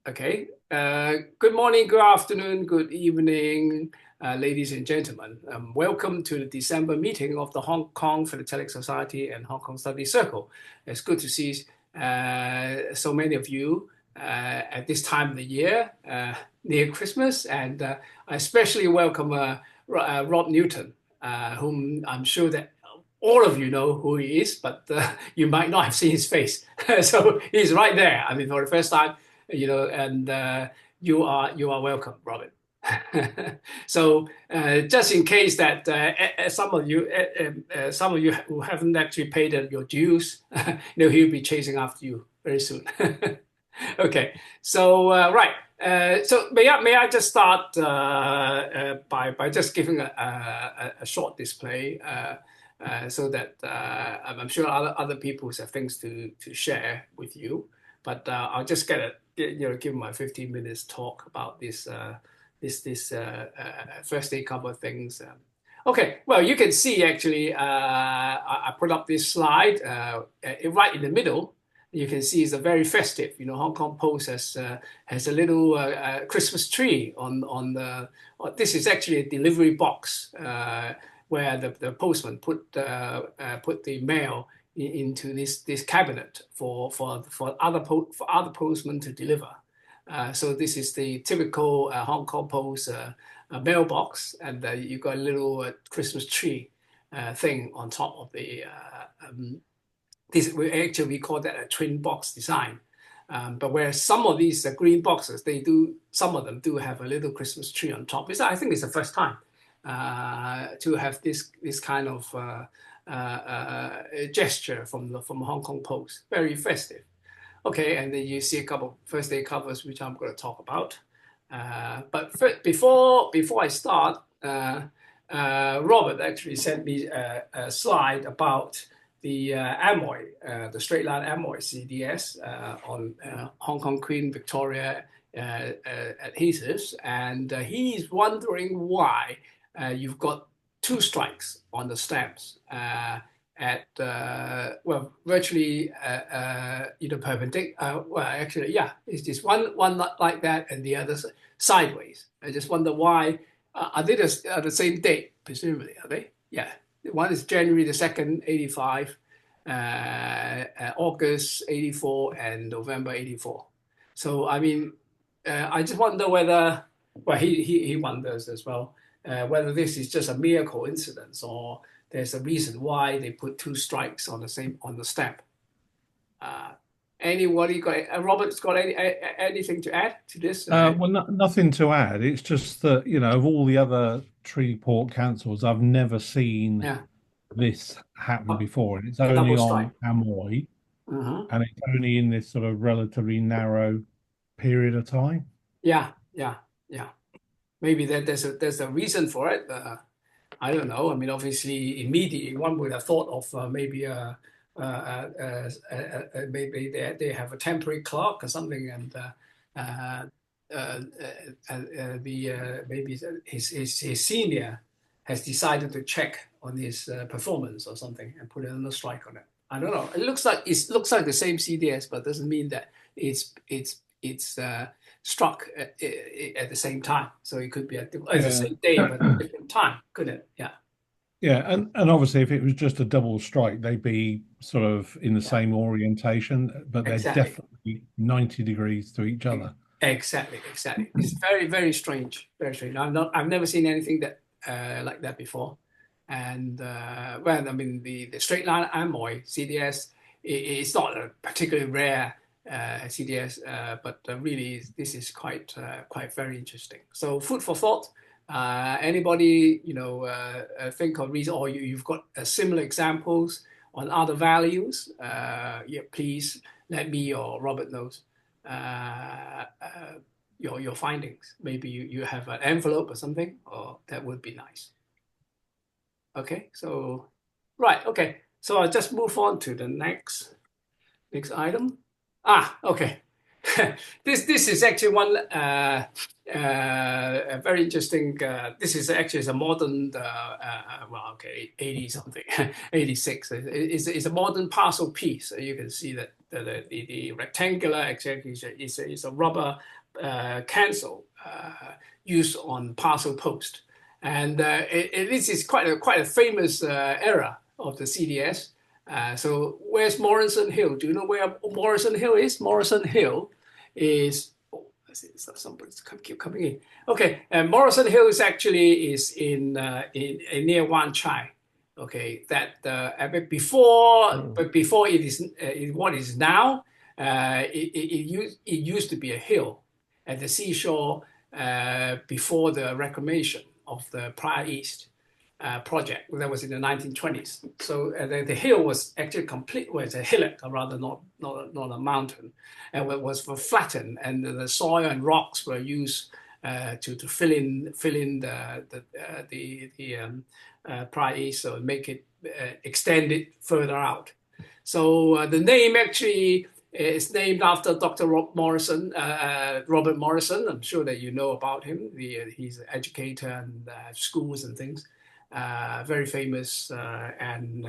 Okay. Good morning, good afternoon, good evening, ladies and gentlemen. Welcome to the December meeting of the Hong Kong Philatelic Society and Hong Kong Study Circle. It's good to see so many of you at this time of the year, near Christmas, and I especially welcome Rob Newton, whom I'm sure that all of you know who he is, but you might not have seen his face. So he's right there. I mean, for the first time, and you are welcome, Robin. So just in case that some of you who haven't actually paid your dues, he'll be chasing after you very soon. Okay, so right. So may I just start by just giving a short display so that I'm sure other people have things to share with you, but I'll just give my 15 minutes talk about this first day cover things. Okay, well, you can see actually I put up this slide right in the middle. You can see it's a very festive. Hong Kong Post has a little Christmas tree on the. This is actually a delivery box where the postman put the mail into this cabinet for other postmen to deliver. So this is the typical Hong Kong Post mailbox, and you got a little Christmas tree thing on top of the. We call that a twin box design. But where some of these green boxes, some of them do have a little Christmas tree on top. I think it's the first time to have this kind of gesture from Hong Kong Post. Very festive. Okay, and then you see a couple first day covers, which I'm going to talk about. But before I start, Robert actually sent me a slide about the Amoy, the straight line Amoy c.d.s on Hong Kong Queen Victoria adhesives, and he's wondering why you've got two strikes on the stamps at virtually perpendicular. Well, actually, yeah, it's just one like that and the other sideways. I just wonder why. Are they the same date? Presumably, are they? Yeah. One is January the 2nd, 85, August 84, and November 84. So, I mean, I just wonder whether, well, he wonders as well, whether this is just a mere coincidence or there's a reason why they put two strikes on the stamp. Anybody got? Robert's got anything to add to this? Nothing to add. It's just that, of all the other tree port councils, I've never seen Yeah, this happen before. And it's a double only strike. on Amoy, Hmm. and it's only in this sort of relatively narrow period of time. Yeah, yeah, yeah. Maybe there's a reason for it. I don't know. I mean, obviously, immediately one would have thought of maybe they have a temporary clock or something, and maybe his senior has decided to check on his performance or something and put another strike on it. I don't know. It looks like the same c.d.s, but doesn't mean that it's struck at the same time. So it could be at the Yeah. same day, but at a different time, couldn't it? Yeah, Yeah, and obviously if it was just a double strike, they'd be sort of in the yeah, same orientation, but they're exactly. definitely 90 degrees to each other. Exactly, exactly. It's very, very strange. Very strange. I've never seen anything that like that before. And well, I mean, the straight line Amoy c.d.s it's not a particularly rare c.d.s, but really this is quite very interesting. So food for thought. Anybody think of reason, or you've got similar examples on other values? Yeah, please let me or Robert knows your findings. Maybe you have an envelope or something, or that would be nice. Okay, so right, okay. So I'll just move on to the next item. Okay. This is actually one a very interesting. This is actually a modern, well, okay, 80 something, 86. It's a modern parcel piece. So you can see that the rectangular exactly is a rubber cancel used on parcel post, and this is quite a famous era of the c.d.s. So where's Morrison Hill? Do you know where Morrison Hill is? Morrison Hill is. Oh, somebody's keep coming in. Okay, Morrison Hill is actually in near Wan Chai. Okay, that but before it is what is now, it used to be a hill at the seashore before the reclamation of the Prior East project that was in the 1920s. So the hill was actually complete, was a hillock, or rather not a mountain, and it was flattened, and the soil and rocks were used to fill in the Prior East, so make it extend it further out. So the name actually is named after Dr. Robert Morrison. I'm sure that you know about him. He's an educator and schools and things. Very famous, and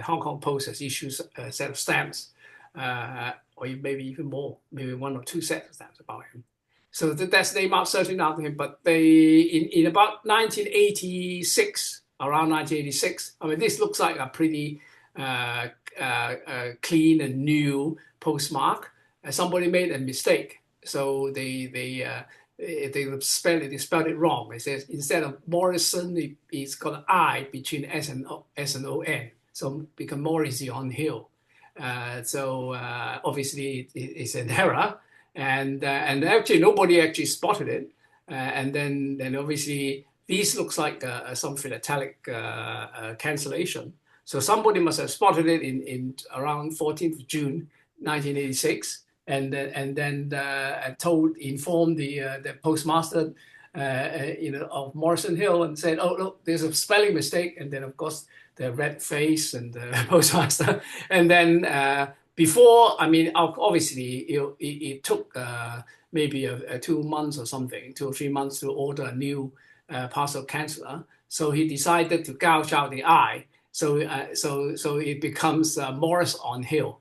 Hong Kong Post has issued a set of stamps, or maybe even more, maybe 1 or 2 sets of stamps about him. So that's named certainly after him. But they in about 1986, around 1986. I mean, this looks like a pretty clean and new postmark. Somebody made a mistake, so they spelled it wrong. It says instead of Morrison, it's got an I between S and O-N, so become Morrision Hill. So obviously it's an error, and actually nobody actually spotted it. And then obviously these looks like some philatelic cancellation. So somebody must have spotted it in around 14th of June, 1986. And then informed the postmaster, of Morrison Hill, and said, "Oh look, there's a spelling mistake." And then of course the red face and the postmaster. And then before, I mean, obviously it took maybe 2 months or something, 2 or 3 months to order a new parcel canceller. So he decided to gouge out the I. So it becomes Morris on Hill.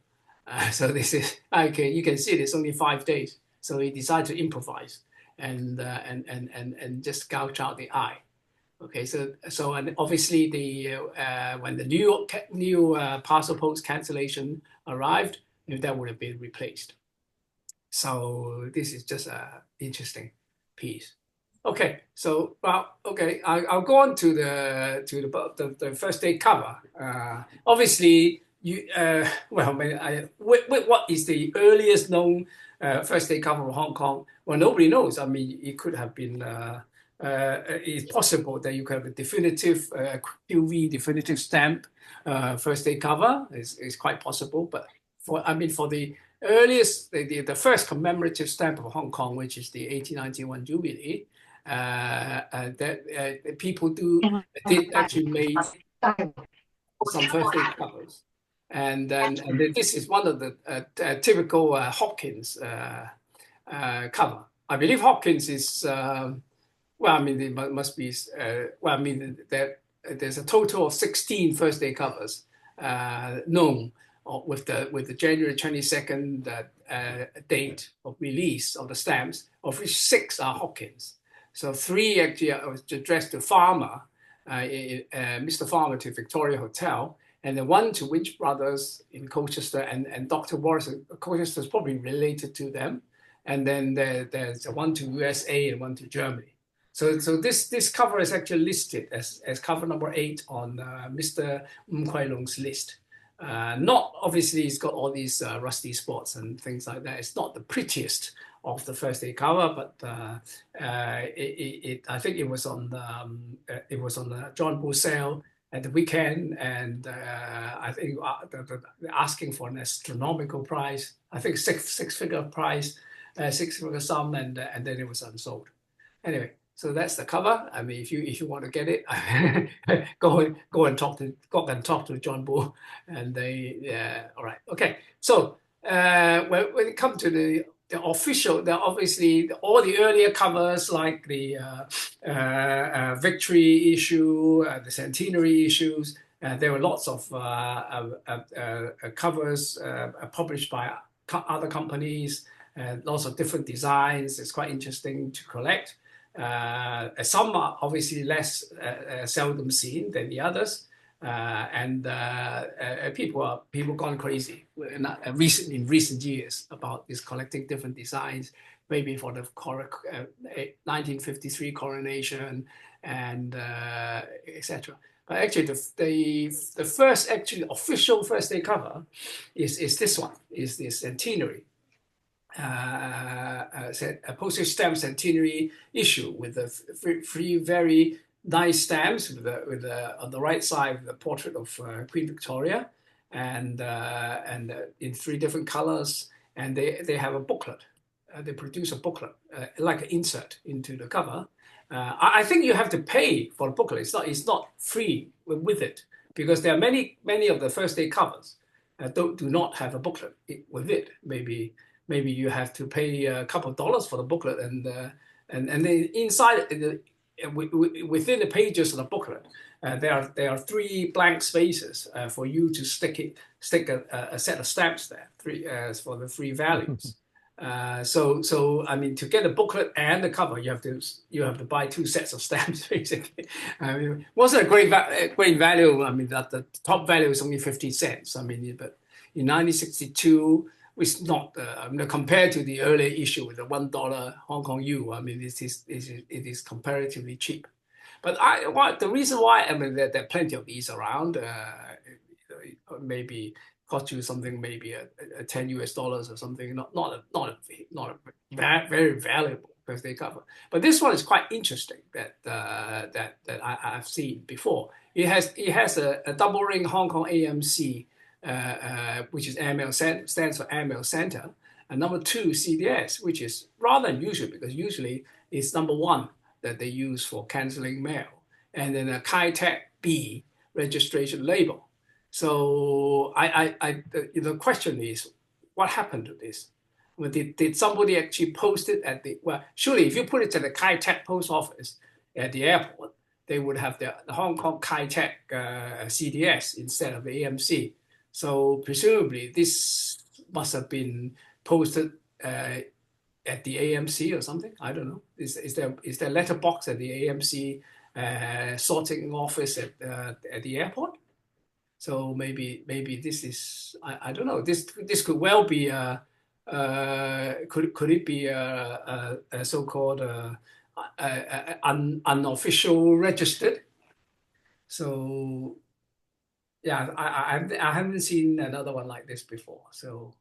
So this is okay. You can see it's only 5 days. So he decided to improvise and just gouge out the I. Okay. So and obviously when the new parcel post cancellation arrived, that would have been replaced. So this is just an interesting piece. Okay, so I'll go on to the first day cover. Obviously, what is the earliest known first day cover of Hong Kong? Well, nobody knows. I mean, it could have been. It's possible that you could have a definitive QV definitive stamp first day cover. Is quite possible, but for the earliest, the first commemorative stamp of Hong Kong, which is the 1891 Jubilee. That people did actually make some first day covers, and this is one of the typical Hopkins cover. I believe Hopkins is it must be that there's a total of 16 first day covers known with the January 22nd date of release of the stamps, of which 6 are Hopkins. So 3 actually was addressed to Farmer, Mr. Farmer to Victoria Hotel, and the 1 to Winch Brothers in Colchester, and Dr. Morris Colchester is probably related to them. And then there's 1 to USA and 1 to Germany. So this cover is actually listed as cover number 8 on Mr. Kwai Lung's list. Not obviously, it's got all these rusty spots and things like that. It's not the prettiest of the first day cover, but I think it was on the John Bull sale at the weekend, and I think asking for an astronomical price. I think six-figure price, 6-figure sum, and then it was unsold. Anyway, so that's the cover. I mean, if you want to get it, go and talk to John Bull, and they all right. Okay, so when it comes to the official, obviously all the earlier covers like the Victory issue, the Centenary issues, There were lots of covers published by other companies, lots of different designs. It's quite interesting to collect. Some are obviously less seldom seen than the others. People gone crazy in recent years about this collecting different designs, maybe for the 1953 coronation and etc. But actually, the first actually official first day cover is this one, is this centenary. A postage stamp centenary issue with the three very nice stamps with the on the right side the portrait of Queen Victoria and in three different colors, and they have a booklet. They produce a booklet like an insert into the cover. I think you have to pay for the booklet. It's not free with it, because there are many of the first day covers do not have a booklet with it. Maybe you have to pay a couple of dollars for the booklet, and then inside within the pages of the booklet, there are three blank spaces for you to stick a set of stamps there, for the three values. So I mean, to get a booklet and the cover, you have to buy two sets of stamps basically. I mean, wasn't a great value. I mean, that the top value is only 50 cents. I mean, but in 1962. It's not compared to the earlier issue with the $1 Hong Kong U. I mean, it is comparatively cheap. But the reason why, I mean, there are plenty of these around. Maybe cost you something, maybe a $10 or something. Not a very valuable birthday cover. But this one is quite interesting that I've seen before. It has a double ring Hong Kong AMC. Which is stands for AML Center, and number 2 c.d.s, which is rather unusual because usually it's number 1 that they use for canceling mail, and then a Chi-Tech B registration label. So the question is, what happened to this? Well, did somebody actually post it at the, well, surely if you put it to the Chi-Tech post office at the airport, they would have the Hong Kong Chi-Tech c.d.s instead of the AMC. So presumably this must have been posted at the AMC or something. I don't know. Is there a letterbox at the AMC sorting office at the airport? So maybe this is, I don't know. This could well be could it be a so-called unofficial registered? So. Yeah, I haven't seen another one like this before. So,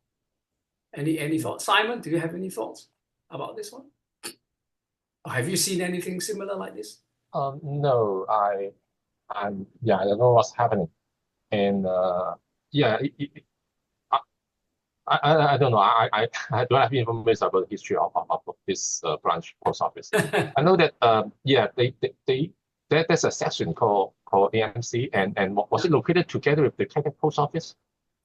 any thoughts, Simon? Do you have any thoughts about this one? Or have you seen anything similar like this? No, I don't know what's happening, and yeah, I don't know. I don't have information about the history of this branch post office. I know that there's a section called AMC, and was it located together with the Catholic post office?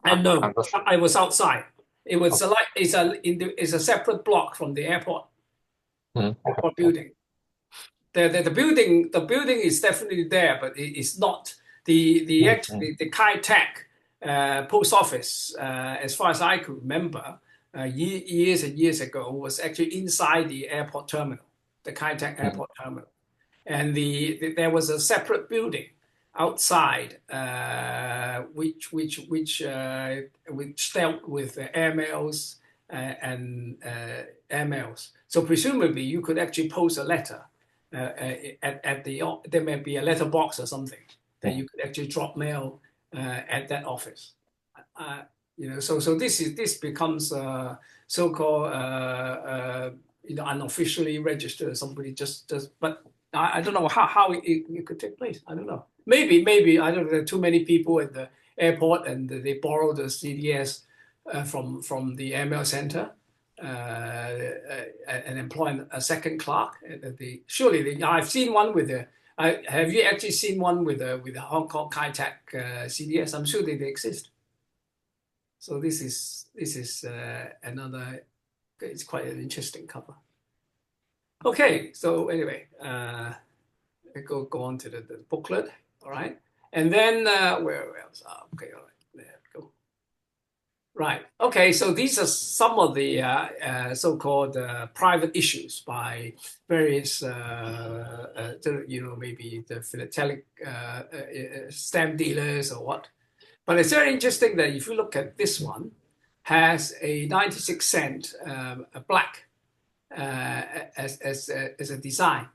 And no, sure. I was outside. It was it's a separate block from the airport. Airport building. The building is definitely there, but it's not the Chi-Tech post office, as far as I could remember, years and years ago, was actually inside the airport terminal, the Chi-Tech airport terminal. And there was a separate building outside, which dealt with airmails and airmails. So presumably you could actually post a letter at there may be a letter box or something that you could actually drop mail at that office. So this becomes so-called unofficially registered. Somebody just but I don't know how it could take place. I don't know. Maybe I don't know. There are too many people at the airport, and they borrow the c.d.s from the AML Center and employ a second clerk. I've seen one with the. Have you actually seen one with the Hong Kong Chi-Tech c.d.s? I'm sure they exist. So this is another. It's quite an interesting cover. Okay, so anyway, go on to the booklet. All right, And then where else? Okay, all right, there we go. Right. Okay. So these are some of the so-called private issues by various, maybe the philatelic stamp dealers or what. But it's very interesting that if you look at this one, has a 96 cent black as a design,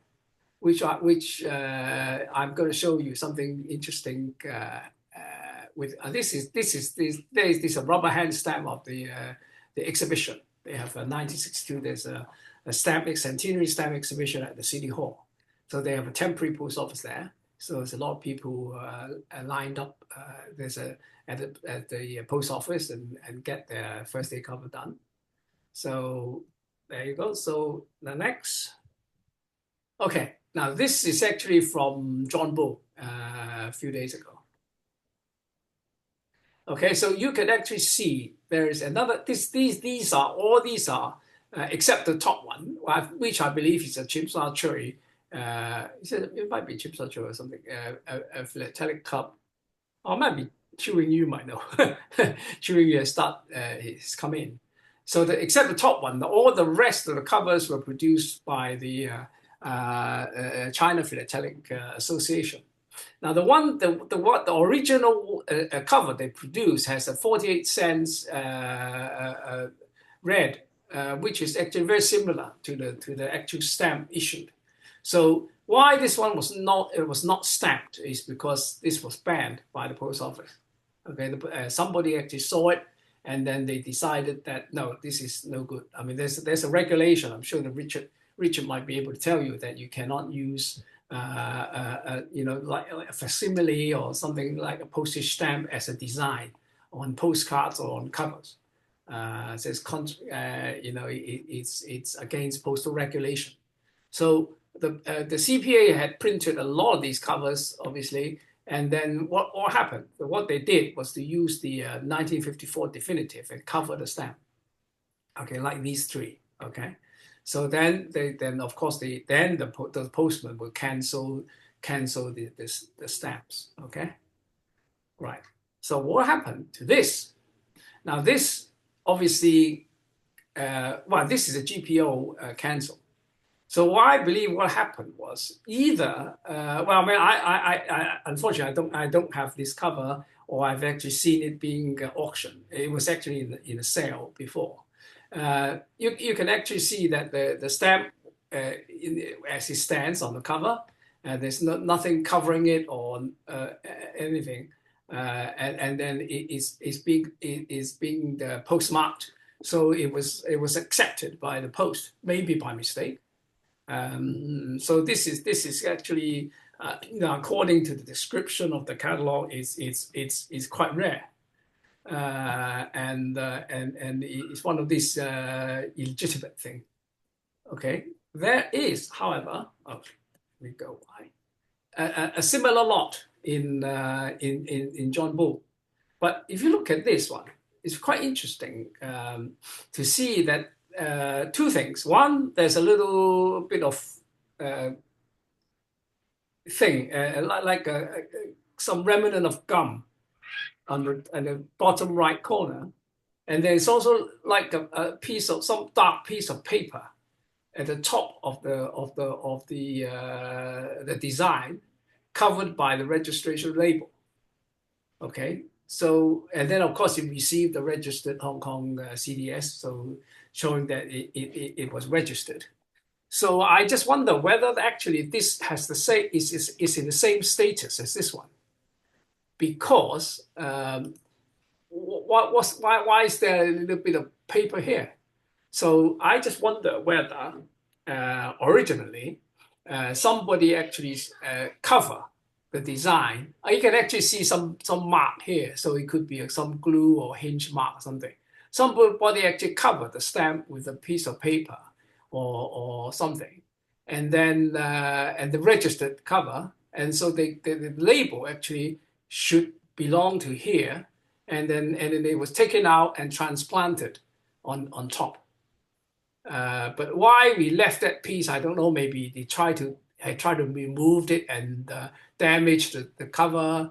which I'm going to show you something interesting with. There is this a rubber hand stamp of the exhibition. They have a 1962. There's a centenary stamp exhibition at the City Hall. So they have a temporary post office there. So there's a lot of people lined up. There's at the post office and get their first day cover done. So there you go. So the next. Okay, now this is actually from John Bull a few days ago. Okay, so you can actually see there is another. These are except the top one, which I believe is a Chimsa Choi. It might be Chimsa Choi or something. A philatelic club, or maybe Chewing You might know. Chewing You has come in. So except the top one, all the rest of the covers were produced by the China Philatelic Association. Now the original cover they produced has a 48 cents red, which is actually very similar to the actual stamp issued. So why this one was not stamped is because this was banned by the post office. Okay, somebody actually saw it, and then they decided that no, this is no good. I mean, there's a regulation. I'm sure that Richard might be able to tell you that you cannot use like a facsimile or something like a postage stamp as a design on postcards or on covers. It's against postal regulation. So the CPA had printed a lot of these covers, obviously, and then what happened? What they did was to use the 1954 definitive and cover the stamp. Okay, like these three. Okay. So then of course the postman will cancel the stamps. Okay, right. So what happened to this? Now this obviously, this is a GPO cancel. So I believe what happened was either, I unfortunately I don't have this cover, or I've actually seen it being auctioned. It was actually in a sale before. You can actually see that the stamp as it stands on the cover, there's nothing covering it or anything, and then it's being postmarked, so it was accepted by the post, maybe by mistake. So this is actually according to the description of the catalog, it's quite rare. And it's one of these illegitimate things. Okay, there is, however, we go a similar lot in John Bull, but if you look at this one, it's quite interesting to see that two things. One, there's a little bit of thing like some remnant of gum on the bottom right corner, and there's also like a piece of some dark piece of paper at the top of the design, covered by the registration label. Okay, so and then of course it received the registered Hong Kong c.d.s, so showing that it was registered. So I just wonder whether actually this has the same is in the same status as this one. Because why is there a little bit of paper here? So I just wonder whether originally somebody actually cover the design. You can actually see some mark here, so it could be some glue or hinge mark or something. Somebody actually covered the stamp with a piece of paper or something, and then and the registered cover, and so the label actually should belong to here, and then it was taken out and transplanted on top. But why we left that piece, I don't know. Maybe they tried to remove it and damage the cover.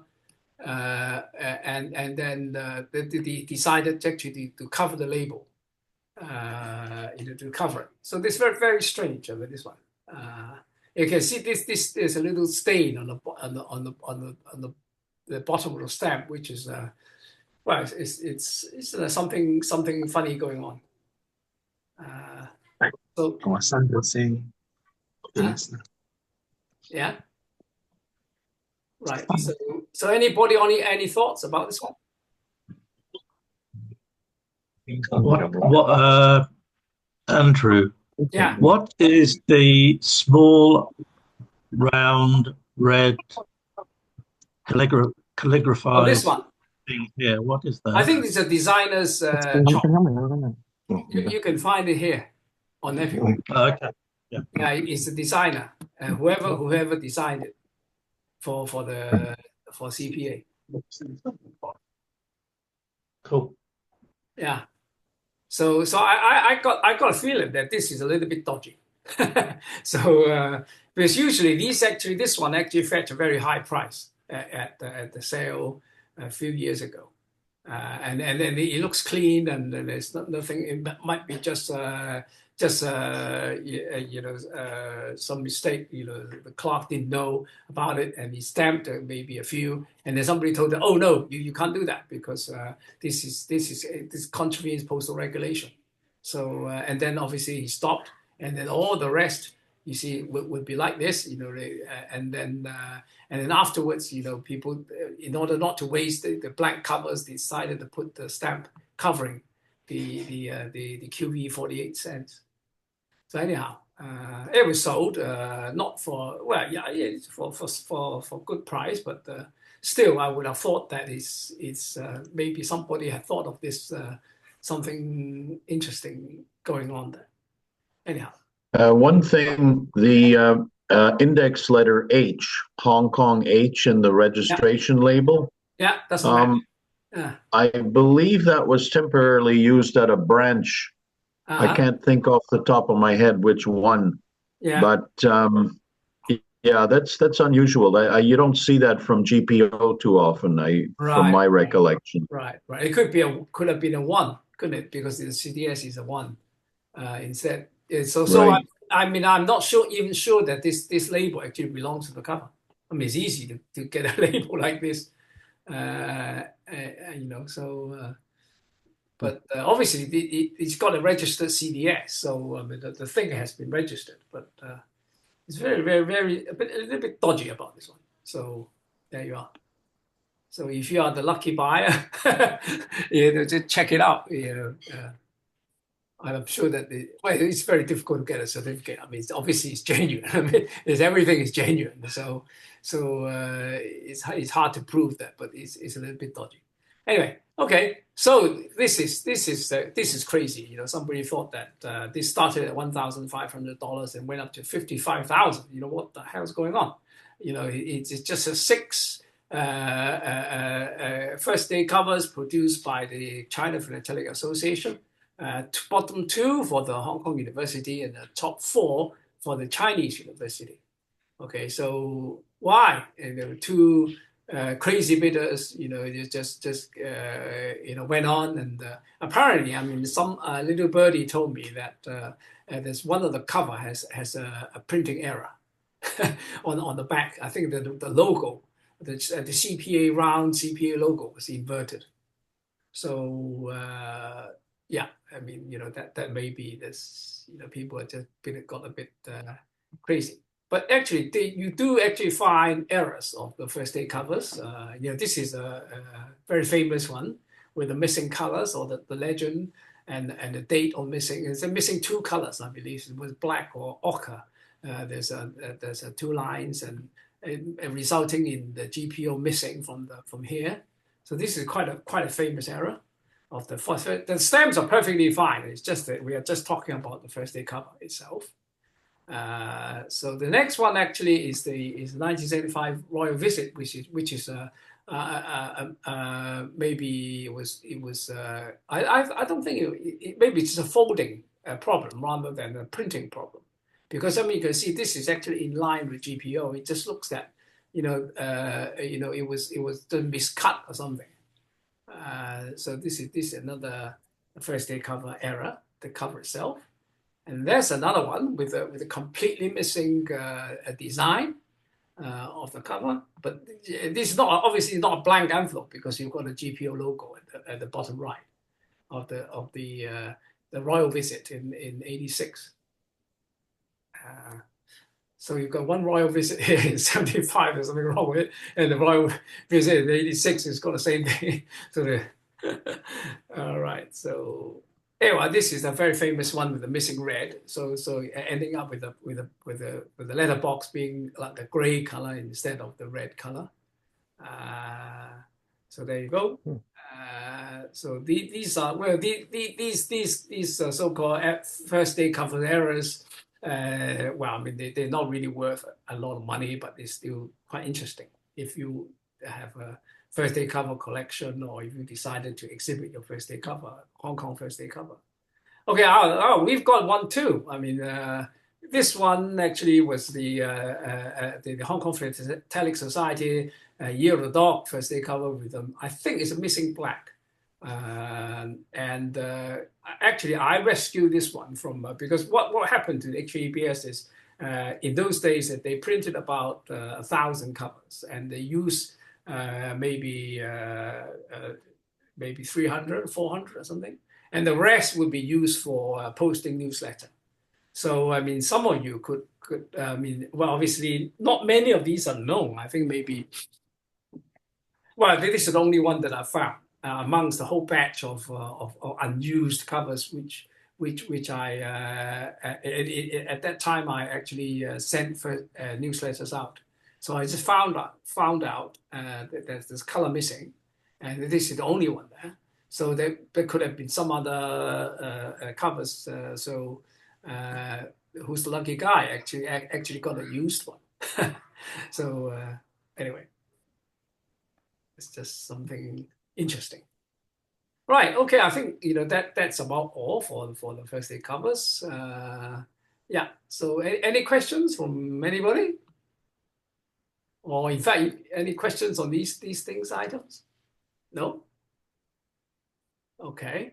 and then they decided actually to cover the label, to cover it. So this very very strange over this one. You can see this there's a little stain on the bottom of the stamp, which is well, it's something funny going on. So 我三個先 yeah, right. So anybody any thoughts about this one? Andrew, Yeah. what is the small, round, red calligraphized Oh, this one. thing here? What is that? I think it's a designer's shop. You can find it here on everywhere. Okay. Yeah. Yeah, it's a designer, whoever designed it for CPA. Cool. Yeah. So I got a feeling that this is a little bit dodgy. So because usually this one actually fetched a very high price at the sale a few years ago, and then it looks clean and there's nothing. It might be just some mistake. The clerk didn't know about it and he stamped maybe a few, and then somebody told him, "Oh no, you can't do that because this contravenes postal regulation." So and then obviously he stopped, and then all the rest you see would be like this, and then afterwards, people, in order not to waste the blank covers, decided to put the stamp covering the QV 48 cents. So anyhow, it was sold not for it's for good price, but still I would have thought that it's maybe somebody had thought of this something interesting going on there. Anyhow. One thing, the index letter H, Hong Kong H in the registration label. Yeah, that's right. I believe that was temporarily used at a branch. I can't think off the top of my head which one. Yeah. But yeah, that's unusual. You don't see that from GPO too often. From my recollection. Right. It could have been a 1, couldn't it? Because the c.d.s is a 1 instead. So right. I'm not even sure that this label actually belongs to the cover. I mean, it's easy to get a label like this, but obviously it's got a registered c.d.s, so the thing has been registered, but it's very, very, very a little bit dodgy about this one. So there you are. So if you are the lucky buyer, just check it out. I'm sure that it's very difficult to get a certificate. I mean, obviously it's genuine. I mean, everything is genuine. So it's hard to prove that, but it's a little bit dodgy. Anyway, okay. So this is crazy. Somebody thought that this started at $1,500 and went up to $55,000. What the hell's going on? It's just a 6 first day covers produced by the China Philatelic Association. Bottom 2 for the Hong Kong University and the top 4 for the Chinese University. Okay, so why? And there were 2 crazy bidders, just went on, and apparently, I mean, some little birdie told me that there's one of the cover has a printing error on the back. I think the logo, the CPA round CPA logo was inverted. So yeah, I mean, that may be this, people are just got a bit crazy. But actually, you do actually find errors of the first day covers. This is a very famous one with the missing colors or the legend and the date on missing. It's missing 2 colors, I believe. It was black or ochre. There's 2 lines and resulting in the GPO missing from here. So this is quite a famous error of the first. The stamps are perfectly fine. It's just that we are just talking about the first day cover itself. So the next one actually is 1975 Royal Visit, which is maybe it was I don't think maybe it's a folding problem rather than a printing problem, because I mean you can see this is actually in line with GPO. It just looks that it was miscut or something. So this is another first day cover error, the cover itself. And there's another one with a completely missing design of the cover. But this is obviously not a blank envelope because you've got a GPO logo at the bottom right of the royal visit in '86. So you've got one royal visit here in '75. There's something wrong with it, and the royal visit in '86 has got the same thing. So all right. So anyway, this is a very famous one with the missing red. So ending up with the letterbox being like the gray color instead of the red color. So there you go. So these are these so-called first day cover errors. Well, I mean, they're not really worth a lot of money, but they're still quite interesting. If you have a first day cover collection, or if you decided to exhibit your first day cover, Hong Kong first day cover. Okay, we've got one too. I mean, this one actually was the Hong Kong Philatelic Society Year of the Dog first day cover with I think it's a missing black. Actually, I rescued this one from because what happened to the c.d.s is in those days that they printed about 1,000 covers, and they used maybe 300, 400 or something, and the rest would be used for posting newsletter. So I mean, some of you could well, obviously not many of these are known. I think maybe, well, this is the only one that I found. Amongst the whole batch of unused covers, which I at that time I actually sent for newsletters out. So I just found out that there's color missing, and this is the only one there. So there could have been some other covers. So who's the lucky guy actually got a used one? So anyway, it's just something interesting. Right. Okay. I think that's about all for the first day covers. Yeah. So any questions from anybody? Or in fact, any questions on these things items? No. Okay.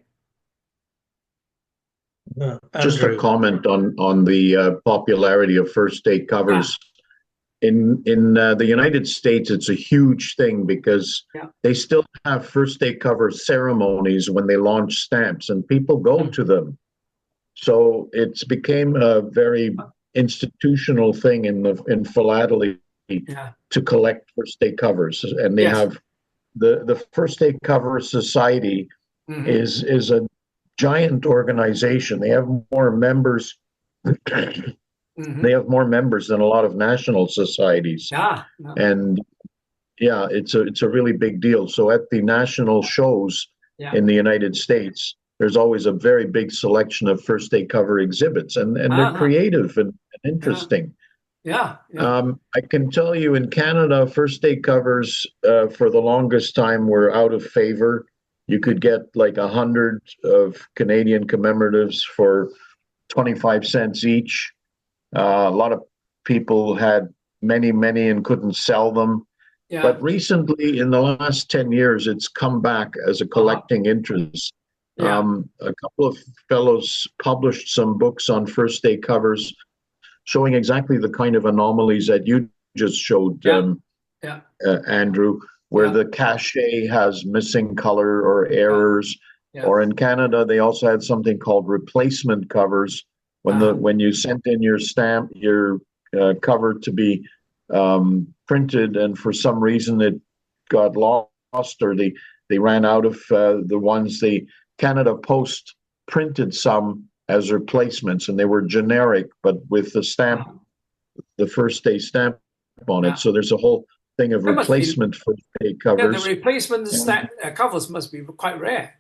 Just a comment on the popularity of first day covers. In the United States, it's a huge thing because they still have first day cover ceremonies when they launch stamps, and people go to them. So it's became a very institutional thing in philately to collect first day covers, and they have the First Day Cover Society is a giant organization. They have more members. They have more members than a lot of national societies. And yeah, it's a really big deal. So at the national shows in the United States, there's always a very big selection of first day cover exhibits, and they're creative and interesting. I can tell you in Canada, first day covers for the longest time were out of favor. You could get like 100 of Canadian commemoratives for 25 cents each. A lot of people had many and couldn't sell them. But recently, in the last 10 years, it's come back as a collecting interest. A couple of fellows published some books on first day covers showing exactly the kind of anomalies that you just showed, Andrew, where the cachet has missing color or errors. Or in Canada, they also had something called replacement covers. When you sent in your stamp, your cover to be printed, and for some reason it got lost, or they ran out of the ones. Canada Post printed some as replacements, and they were generic, but with the stamp, the first day stamp on it. So there's a whole thing of replacement first day covers. The replacement covers must be quite rare.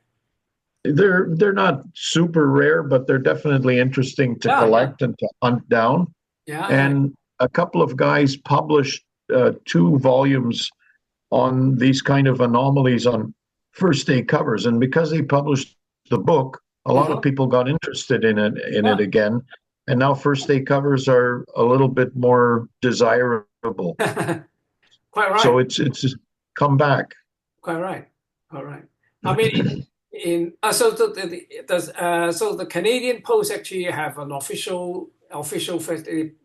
They're not super rare, but they're definitely interesting to collect and to hunt down. And a couple of guys published 2 volumes on these kind of anomalies on first day covers, and because they published the book, a lot of people got interested in it again, and now first day covers are a little bit more desirable. Quite right. So it's come back. Quite right. Quite right. I mean, so the Canadian Post actually have an official first aid,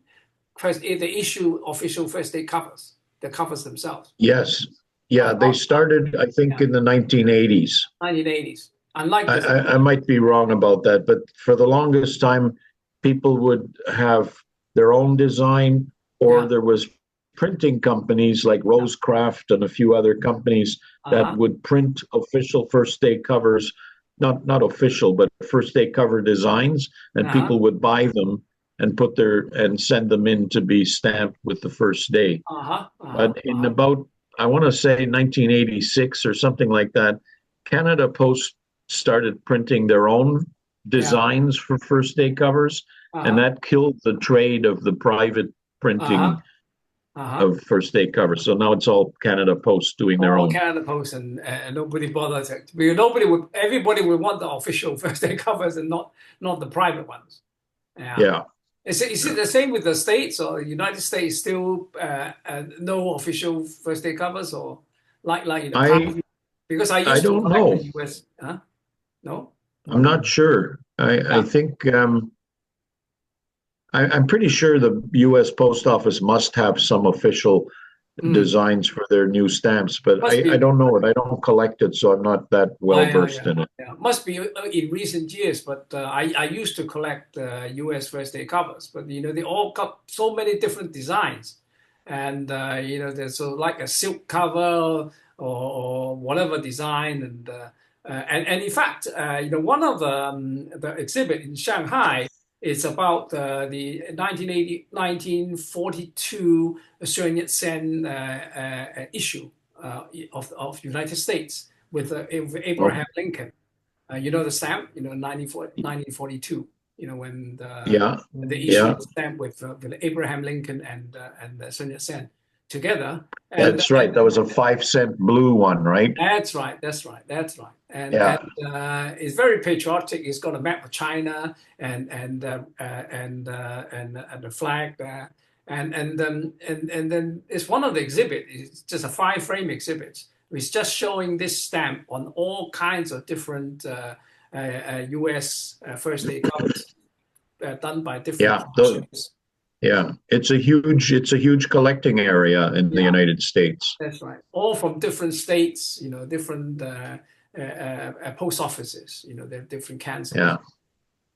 they issue official first aid covers. The covers themselves. Yes. Yeah, they started, I think, in the 1980s. 1980s. Unlike I might be wrong about that, but for the longest time, people would have their own design, or there was printing companies like Rosecraft and a few other companies that would print official first aid covers, not official, but first aid cover designs, and people would buy them and send them in to be stamped with the first day. But in about, I want to say 1986 or something like that, Canada Post started printing their own designs for first aid covers, and that killed the trade of the private printing of first aid covers. So now it's all Canada Post doing their own. Canada Post, and nobody bothers. Everybody would want the official first aid covers and not the private ones. Yeah. Is it the same with the States, or the United States still no official first aid covers, or like in the past? Because I used to collect the US. No, I'm not sure. I think I'm pretty sure the U.S. Post Office must have some official designs for their new stamps, but I don't know it. I don't collect it, so I'm not that well versed in it. Yeah, must be in recent years, but I used to collect U.S. first aid covers, but they all got so many different designs, and there's like a silk cover or whatever design, and in fact, one of the exhibit in Shanghai. It's about the 1942 Sun Yat-sen issue of United States with Abraham Lincoln. The stamp, 1942. When the issue was stamped with Abraham Lincoln and Sun Yat-sen together. That's right. That was a 5-cent blue one, right? That's right. And it's very patriotic. It's got a map of China and the flag there, and then it's one of the exhibit. It's just a 5-frame exhibit. It's just showing this stamp on all kinds of different U.S. first aid covers done by different countries. Yeah, it's a huge collecting area in the United States. That's right. All from different states, different post offices, they're different councils.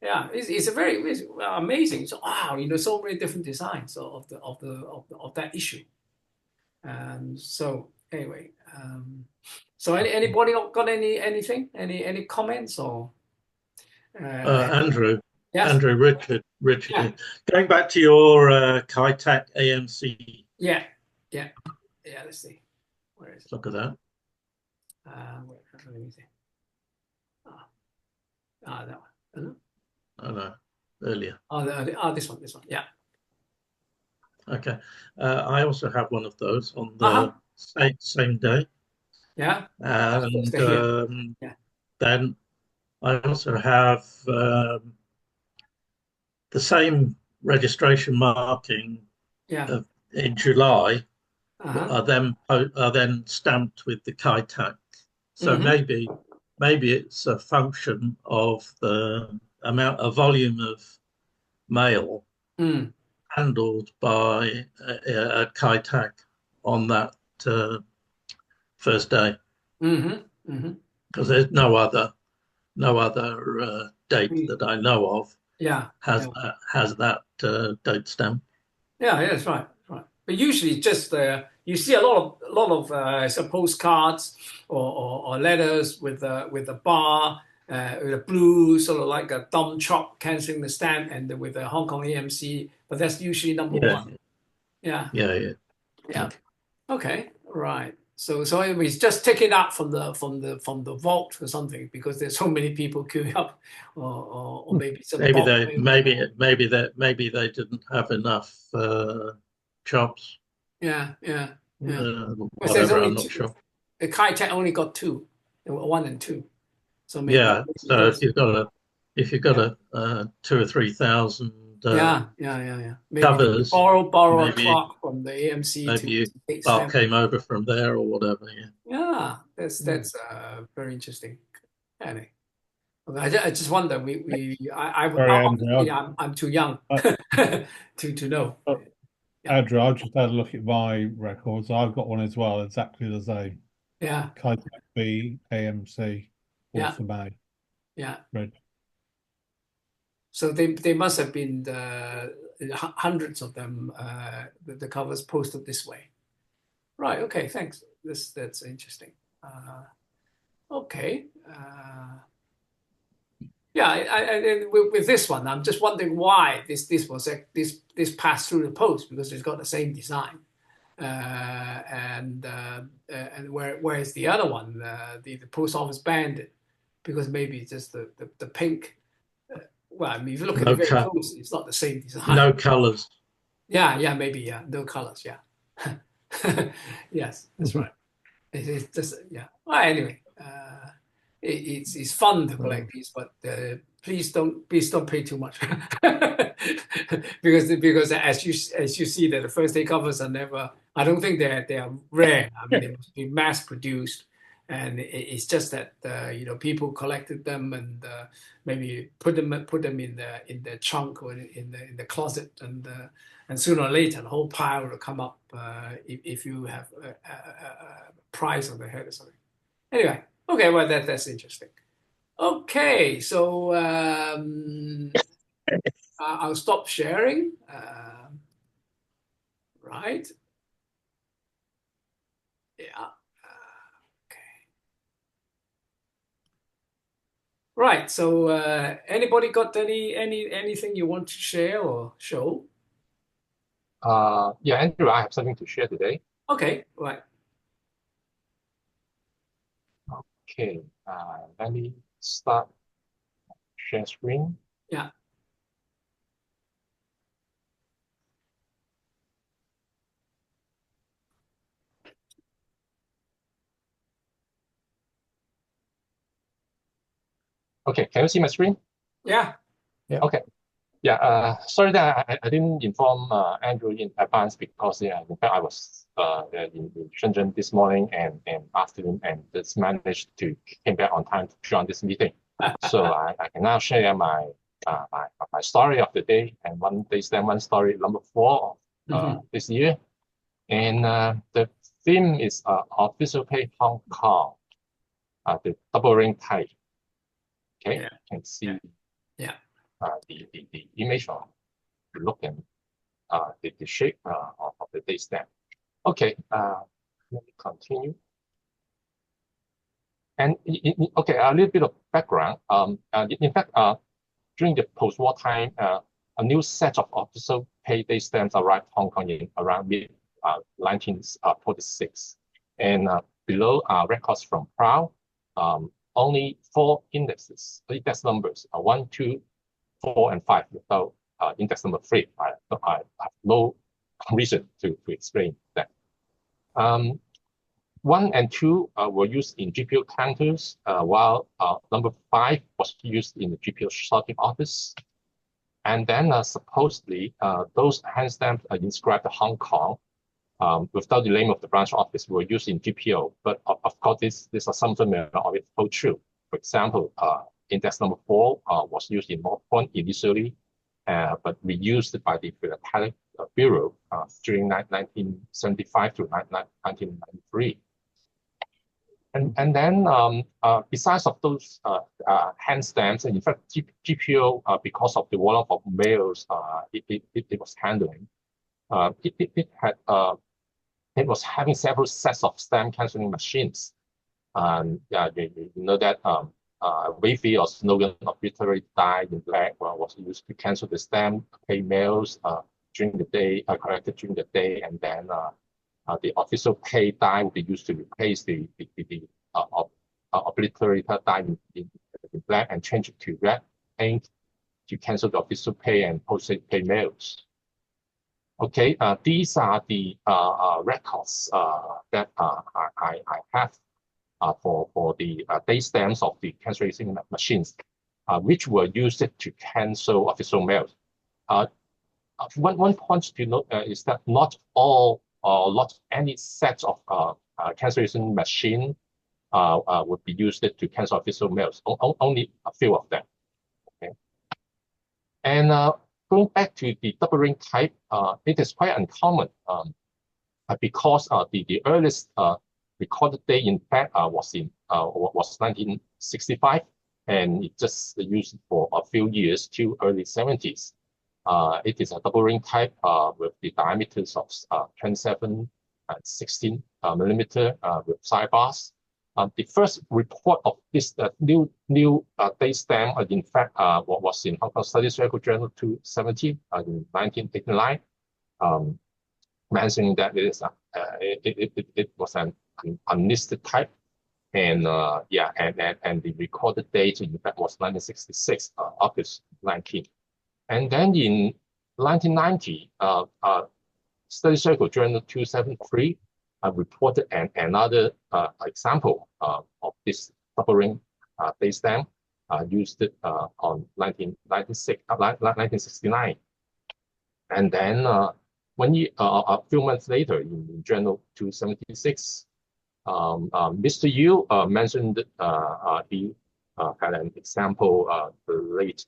Yeah, it's amazing. So so many different designs of that issue. And so anyway, so anybody got anything? Any comments or? Andrew. Yes. Andrew, Richard. Yeah. Going back to your Kitec AMC. Yeah. Let's see. Where is it? Look at that. Let me see. That one. Oh no, earlier. This one. Yeah. Okay. I also have one of those on the same day. Yeah. And then I also have the same registration marking in July are then stamped with the Kitec. So maybe it's a function of the amount of volume of mail handled by Kitec on that first day. Because there's no other date that I know of has that date stamp. Yeah, that's right. But usually, just you see a lot of postcards or letters with a bar, with a blue sort of like a dumb truck cancelling the stamp, and with a Hong Kong AMC. But that's usually number one. Yeah. Okay. Right. So anyways, just take it out from the vault or something, because there's so many people queuing up, or maybe maybe they didn't have enough chops. Whatever, I'm not sure. The Kitec only got 2, 1 and 2. So maybe so if you've got a 2,000 or 3,000 yeah. Maybe covers. borrow a Maybe- clock from the AMC Maybe to take Bart stamp. came over from there or whatever. Yeah, that's very interesting. Anyway, I just wonder. Sorry, Andrew. I'm too young to know. Andrew, I just had a look at my records. I've got one as well, exactly the same. Yeah, Kite B, AMC, 4th of May. yeah. Red. So they must have been hundreds of them. The covers posted this way. Right. Okay. Thanks. That's interesting. Okay. Yeah. I with this one, I'm just wondering why this passed through the post, because it's got the same design. And whereas the other one, the post office banned it because maybe it's just the pink. Well, I mean, if you look at it very closely, it's not the same design. No colors. Yeah, maybe, no colors, yeah. Yes, that's right. It's just, yeah. Well, anyway, it's fun to collect these, but please don't pay too much because as you see that the first day covers are never. I don't think they are rare. I mean, they must be mass produced. And it's just that people collected them and maybe put them in the trunk or in the closet, and sooner or later the whole pile will come up if you have a price on the head or something. Anyway, okay, well that's interesting. Okay, so I'll stop sharing. Right. Yeah. Right. So, anybody got anything you want to share or show? Yeah, Andrew, I have something to share today. Okay. Right. Okay. Let me start share screen. Yeah. Okay. Can you see my screen? Yeah. Yeah. Okay. Yeah. Sorry that I didn't inform Andrew in advance, because in fact I was in Shenzhen this morning and afternoon, and just managed to came back on time to join this meeting. So I can now share my story of the day, and one story number 4 of this year, and the theme is Official Pay Hong Kong, the double ring tie. Okay, Yeah. you can see. Yeah. The image of the look and the shape of the day stamp. Okay, let me continue. And okay, a little bit of background. In fact, during the post-war time, a new set of official pay day stamps arrived Hong Kong in around mid 1946, and below are records from Prowl. Only 4 index numbers: 1, 2, 4, and 5, without index number 3. I have no reason to explain that. 1 and 2 were used in GPO counters, while number 5 was used in the GPO sorting office. And then supposedly those hand stamps inscribed Hong Kong without the name of the branch office were used in GPO. But of course, this assumption may not always hold true. For example, index number 4 was used in North Point initially, but reused by the Philatelic Bureau during 1975 to 1993. And then besides of those hand stamps, and in fact GPO, because of the volume of mails it was handling, it was having several sets of stamp cancelling machines. You know that wavy or slogan arbitrary die in black was used to cancel the stamp, pay mails during the day, collected during the day, and then the official pay die would be used to replace the obliterated die in black and change it to red ink to cancel the official pay and postage pay mails. Okay, these are the records that I have for the day stamps of the cancellation machines, which were used to cancel official mails. one point to note is that not all or not any set of cancellation machine would be used to cancel official mails. Only a few of them. Okay. And going back to the double ring type, it is quite uncommon because the earliest recorded date, in fact, was 1965, and it just used for a few years till early 70s. It is a double ring type with the diameters of 27 and 16 millimeter with sidebars. The first report of this new date stamp, in fact, was in Hong Kong Study Circle Journal 270 in 1989, mentioning that it was an unlisted type, and and the recorded date in fact was 1966, August 19. And then in 1990, Study Circle Journal 273 reported another example of this double ring date stamp used on 1969. And then a few months later in Journal 276, Mr. Yu mentioned he had an example, the late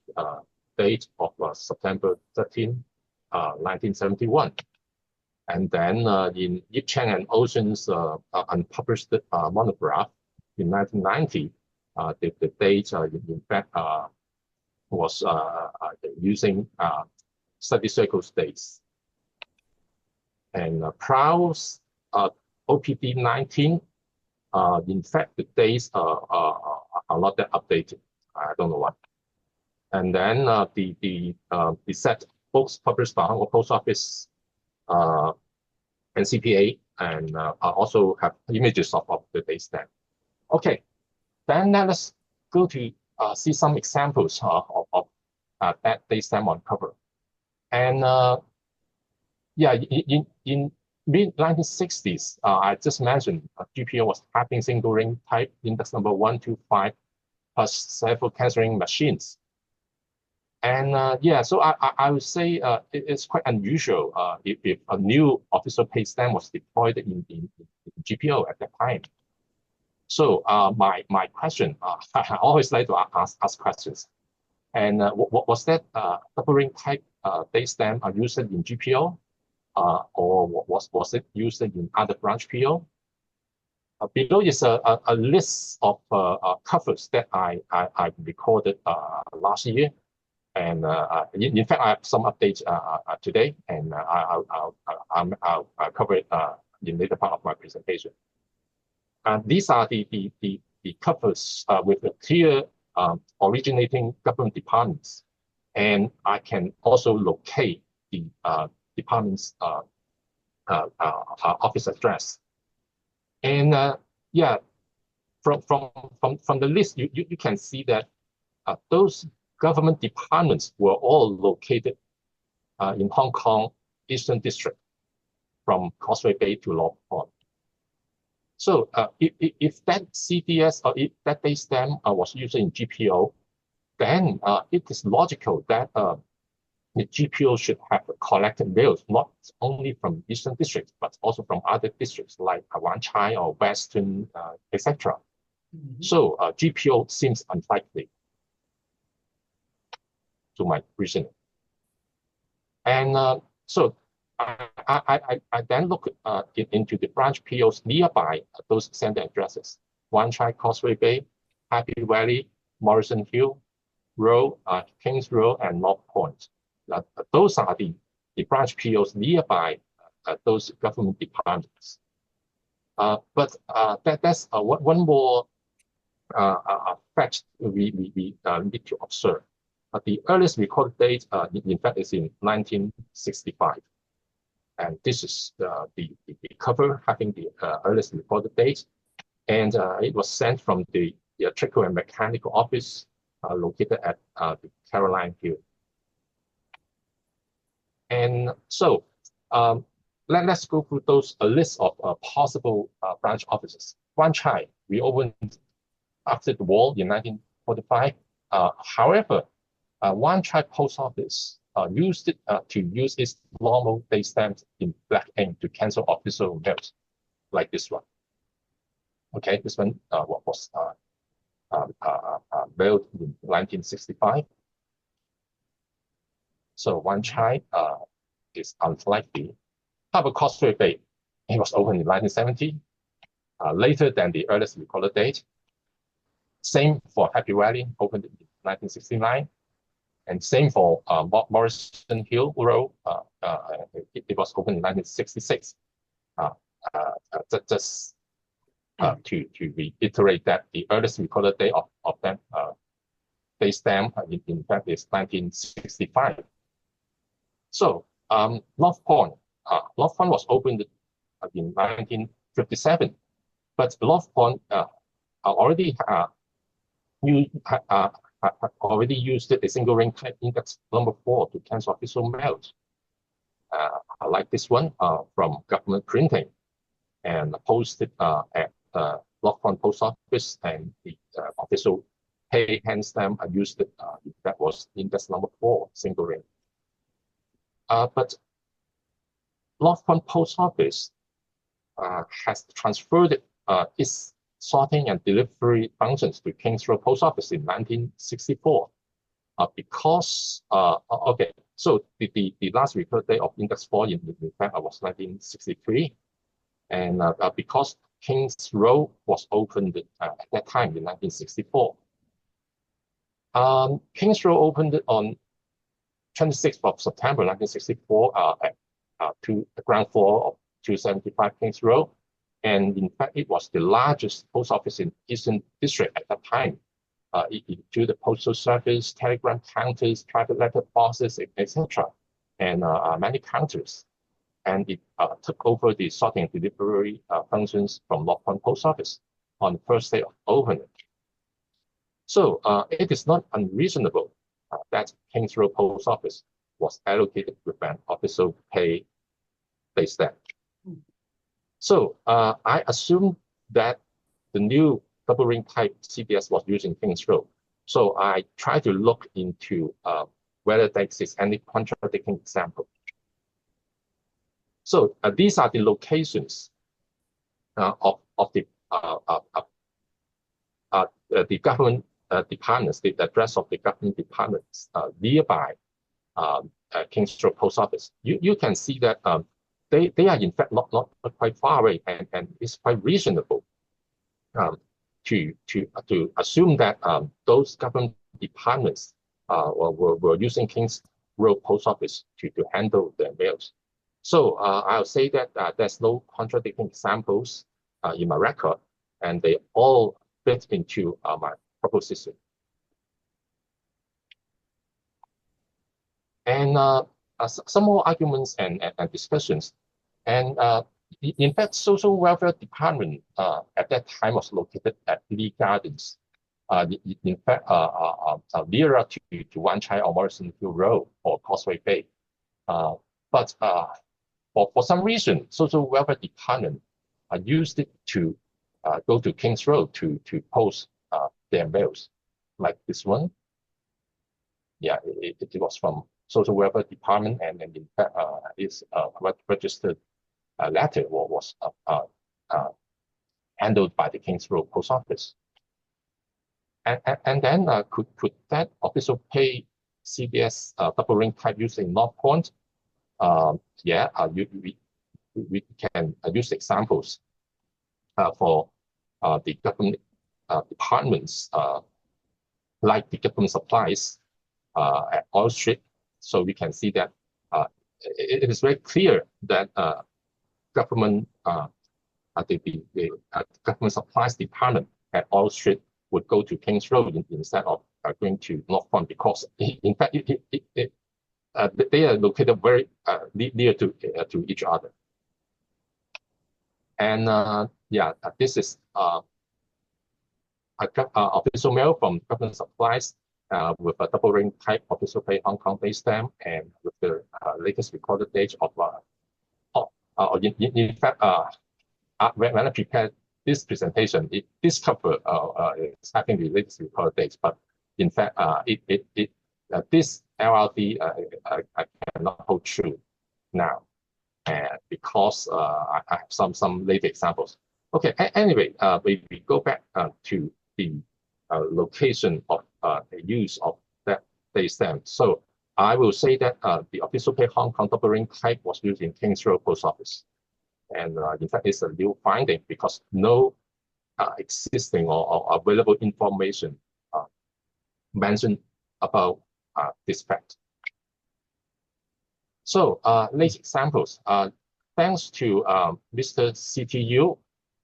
date of September 13, 1971. And then in Yip Chang and Ocean's unpublished monograph in 1990, the date in fact was using Study Circle dates. And Prowse OPD 19, in fact, the dates are not that updated. I don't know why. And then the set books published by Hong Kong Post Office and CPA, and also have images of the date stamp. Okay, then let's go to see some examples of that date stamp on cover. And yeah, in mid-1960s, I just mentioned GPO was having single ring type index number 125 plus several cancelling machines. And yeah, so I would say it's quite unusual if a new official pay stamp was deployed in GPO at that time. So my question, I always like to ask questions. And was that double ring type date stamp used in GPO? Or was it used in other branch PO? Below is a list of covers that I recorded last year. And in fact, I have some updates today, and I'll cover it in later part of my presentation. And these are the covers with a clear originating government departments, and I can also locate the department's office address. And yeah, from the list, you can see that those government departments were all located in Hong Kong Eastern District, from Causeway Bay to Long Pond. So if that c.d.s or if that date stamp was used in GPO, then it is logical that the GPO should have collected mails not only from Eastern Districts, but also from other districts like Wan Chai or Western, etc. Mm-hmm. So GPO seems unlikely to my reasoning. And so I then look into the branch POs nearby those sender addresses: Wan Chai, Causeway Bay, Happy Valley, Morrison Hill Road, Kings Road, and North Point. Those are the branch POs nearby those government departments. But that's one more fact we need to observe. The earliest recorded date, in fact, is in 1965. And this is the cover having the earliest recorded date. And it was sent from the Electrical and Mechanical Office located at the Caroline Hill. And so let's go through a list of possible branch offices. Wan Chai reopened after the war in 1945. However, Wan Chai Post Office used it to use its normal date stamps in black ink to cancel official mails, like this one. Okay, this one was mailed in 1965. So Wan Chai is unlikely. How about Causeway Bay? It was opened in 1970, later than the earliest recorded date. Same for Happy Valley, opened in 1969. And same for Morrison Hill Road. It was opened in 1966. Just to reiterate that the earliest recorded date of them date stamp in fact is 1965. So North Point was opened in 1957, but North Point already used a single ring type index number 4 to cancel official mails. Like this one from government printing, and posted at North Point Post Office, and the official pay hand stamp used that was index number 4 single ring. But North Point Post Office has transferred its sorting and delivery functions to Kings Road Post Office in 1964 because, okay, so the last recorded date of index 4 in fact was 1963, and because Kings Road was opened at that time in 1964. Kings Road opened on 26th of September 1964 to the ground floor of 275 Kings Road. And in fact, it was the largest post office in Eastern District at that time. It included postal service, telegram counters, private letter boxes, etc., and many counters. And it took over the sorting and delivery functions from North Point Post Office on the first day of opening. So it is not unreasonable that Kings Road Post Office was allocated with an official pay date stamp. So I assume that the new double ring type c.d.s was used in Kings Road. So I try to look into whether there exists any contradicting example. So these are the locations of the government departments, the address of the government departments nearby Kings Road Post Office. You can see that they are in fact not quite far away, and it's quite reasonable to assume that those government departments were using Kings Road Post Office to handle their mails. So I'll say that there's no contradicting examples in my record, and they all fit into my proposition. And some more arguments and discussions. And in fact, social welfare department at that time was located at Lee Gardens. In fact, nearer to Wan Chai or Morrison Hill Road or Causeway Bay. But for some reason, social welfare department used it to go to Kings Road to post their mails, like this one. Yeah, it was from social welfare department, and in fact, it's registered letter was handled by the Kings Road Post Office. And then could that official pay c.d.s double ring type used in North Point? Yeah, we can use examples for the government departments, like the government supplies at Oil Street. So we can see that it is very clear that government the government supplies department at Oil Street would go to Kings Road instead of going to North Point, because in fact they are located very near to each other. And yeah, this is official mail from government supplies with a double ring type official pay Hong Kong date stamp, and with the latest recorded date of in fact, when I prepared this presentation, this cover is having the latest recorded dates, but in fact, This LRD I cannot hold true now, and because I have some later examples. Okay, anyway, we go back to the location of the use of that date stamp. So I will say that the official pay Hong Kong double ring type was used in King's Road Post Office. And in fact, it's a new finding because no existing or available information mentioned about this fact. So late examples. Thanks to Mr. CTU,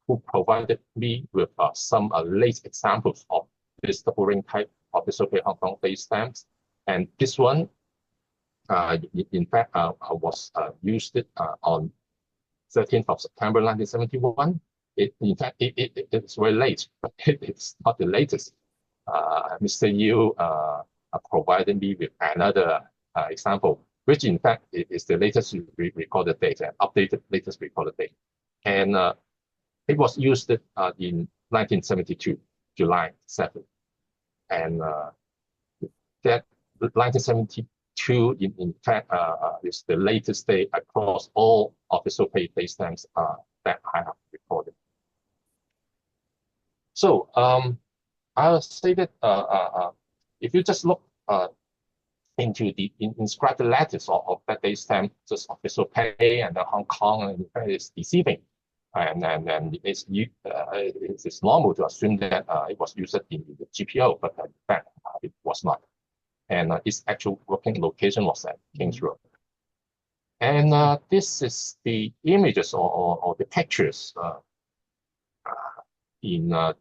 who provided me with some late examples of this double ring type official pay Hong Kong date stamps. And this one, in fact, was used on 13th of September 1971. In fact, it's very late, but it's not the latest. Mr. Yu provided me with another example, which in fact is the latest recorded date and updated latest recorded date. And it was used in 1972, July 7th. And that 1972, in fact, is the latest date across all official pay date stamps that I have recorded. So I'll say that if you just look into the inscribed letters of that date stamp, just official pay and Hong Kong, and in fact, it's deceiving. And it's normal to assume that it was used in the GPO, but in fact, it was not. And its actual working location was at King's Road. And this is the images or the pictures in the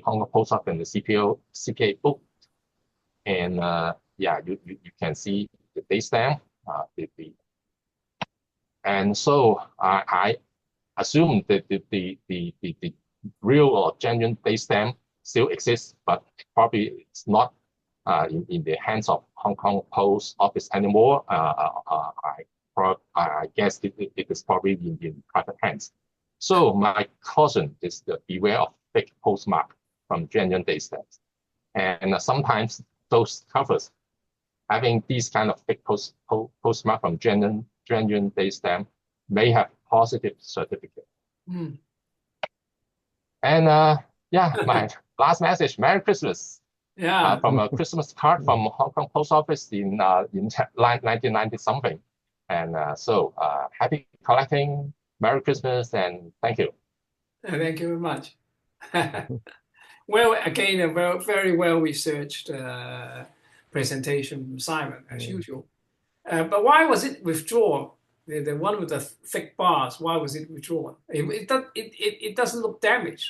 Hong Kong Post Office and the CPA book. And yeah, you can see the date stamp. And so I assume that the real or genuine date stamp still exists, but probably it's not in the hands of Hong Kong Post Office anymore. I guess it is probably in private hands. So my caution is to beware of fake postmark from genuine date stamps. And sometimes those covers having these kind of fake postmark from genuine date stamp may have positive certificate. Mm. And yeah, my last message, Merry Christmas. Yeah. From a Christmas card from Hong Kong Post Office in 1990 something. And so happy collecting, Merry Christmas, and thank you. Thank you very much. Well, again, a very well researched presentation from Simon, as usual. But why was it withdrawn? The one with the thick bars, why was it withdrawn? It doesn't look damaged.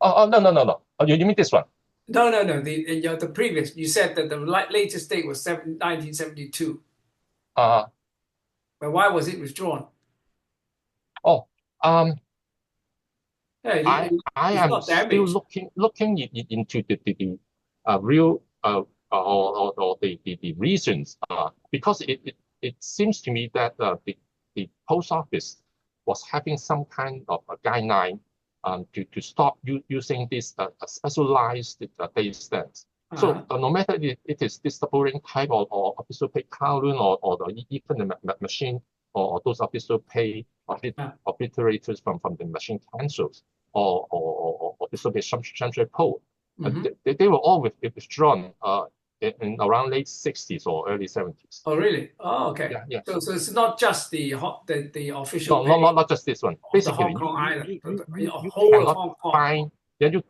Oh, no. Oh, you mean this one? No. The previous, you said that the latest date was 1972. But why was it withdrawn? Oh, yeah, I am still looking into the real or the reasons because it seems to me that the post office was having some kind of a guideline to stop using this specialized date stamps. So no matter it is this double ring type or official pay Kowloon or even the machine or those official pay obliterators from the machine cancels or official pay central pole, they were all withdrawn in around late 60s or early 70s. Oh, really? Oh, okay. Yeah. So it's not just the official pay. Not just this one. Basically, Hong Kong Island, you whole of Hong Kong. Find, then you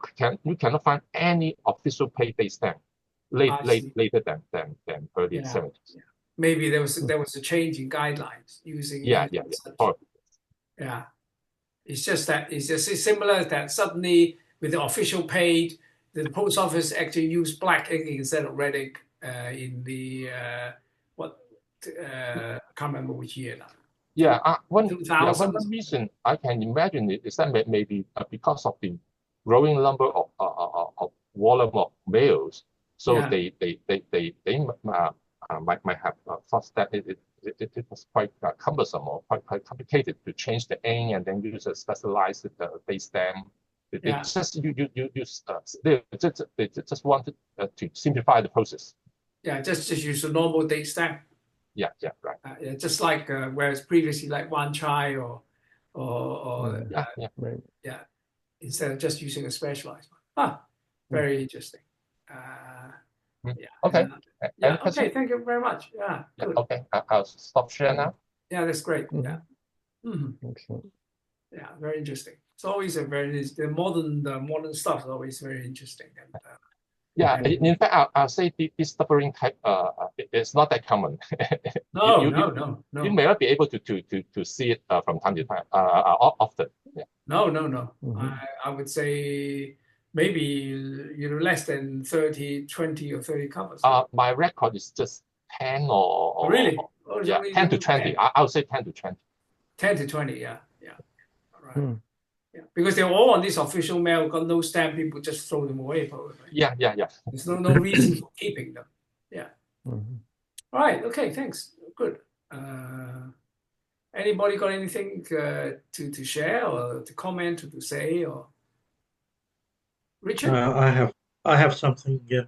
cannot find any official pay date stamp later than early 70s. Yeah. Maybe there was a change in guidelines using. Yeah. It's just similar that suddenly with the official paid, the post office actually used black ink instead of red ink in the I can't remember which year now. Yeah, one reason I can imagine it is that maybe because of the growing number of volume of mails, so they might have thought that it was quite cumbersome or quite complicated to change the ink and then use a specialized date stamp. They just wanted to simplify the process. Yeah, just use a normal date stamp. Yeah, right. Yeah, just like whereas previously like Wan Chai Yeah, Right. yeah, instead of just using a specialized one. Ah, very interesting. Yeah. Okay. Yeah. Any question? Okay. Thank you very much. Yeah. Yeah, Good. okay. I'll stop share now. Yeah, that's great. Yeah. Excellent. Yeah, very interesting. It's always the modern stuff is always very interesting. And, yeah, in fact, I'll say this stubborn type it's not that common. no. You may not be able to see it from time to time, often. Yeah. No. I would say maybe less than 30, 20 or 30 covers. My record is just 10 or really? Yeah, 10 to 20. I would say 10 to 20. 10 to 20, yeah. All right. Yeah, because they're all on this official mail, got no stamp, people just throw them away probably. Yeah. There's no reason for keeping them. Yeah. All right, okay, thanks. Good. Anybody got anything to share or to comment or to say, or Richard? I have something. Yeah.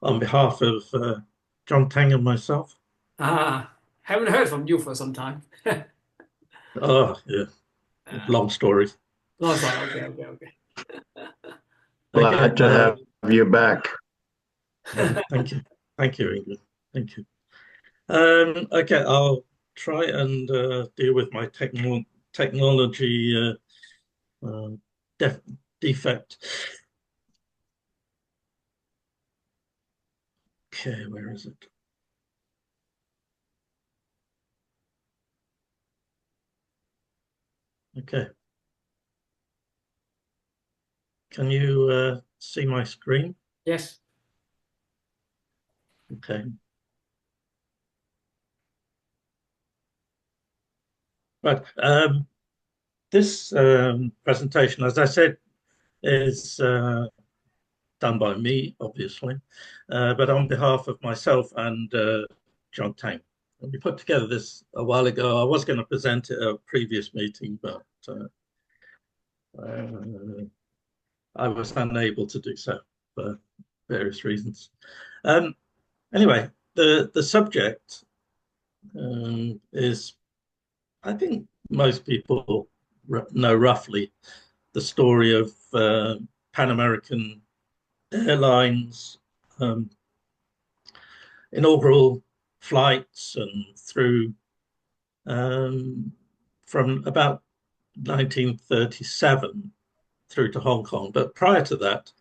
On behalf of John Tang and myself. Haven't heard from you for some time. Oh yeah, long story. No, sorry. Okay. Glad to have you back. Thank you, Ingrid. Thank you. Okay, I'll try and deal with my technology defect. Okay, where is it? Okay. Can you see my screen? Yes. Okay. Right. This presentation, as I said, is done by me, obviously, but on behalf of myself and John Tang. We put together this a while ago. I was going to present it at a previous meeting, but I was unable to do so for various reasons. Anyway, the subject is, I think most people know roughly the story of Pan American Airlines inaugural flights and through from about 1937 through to Hong Kong. But prior to that,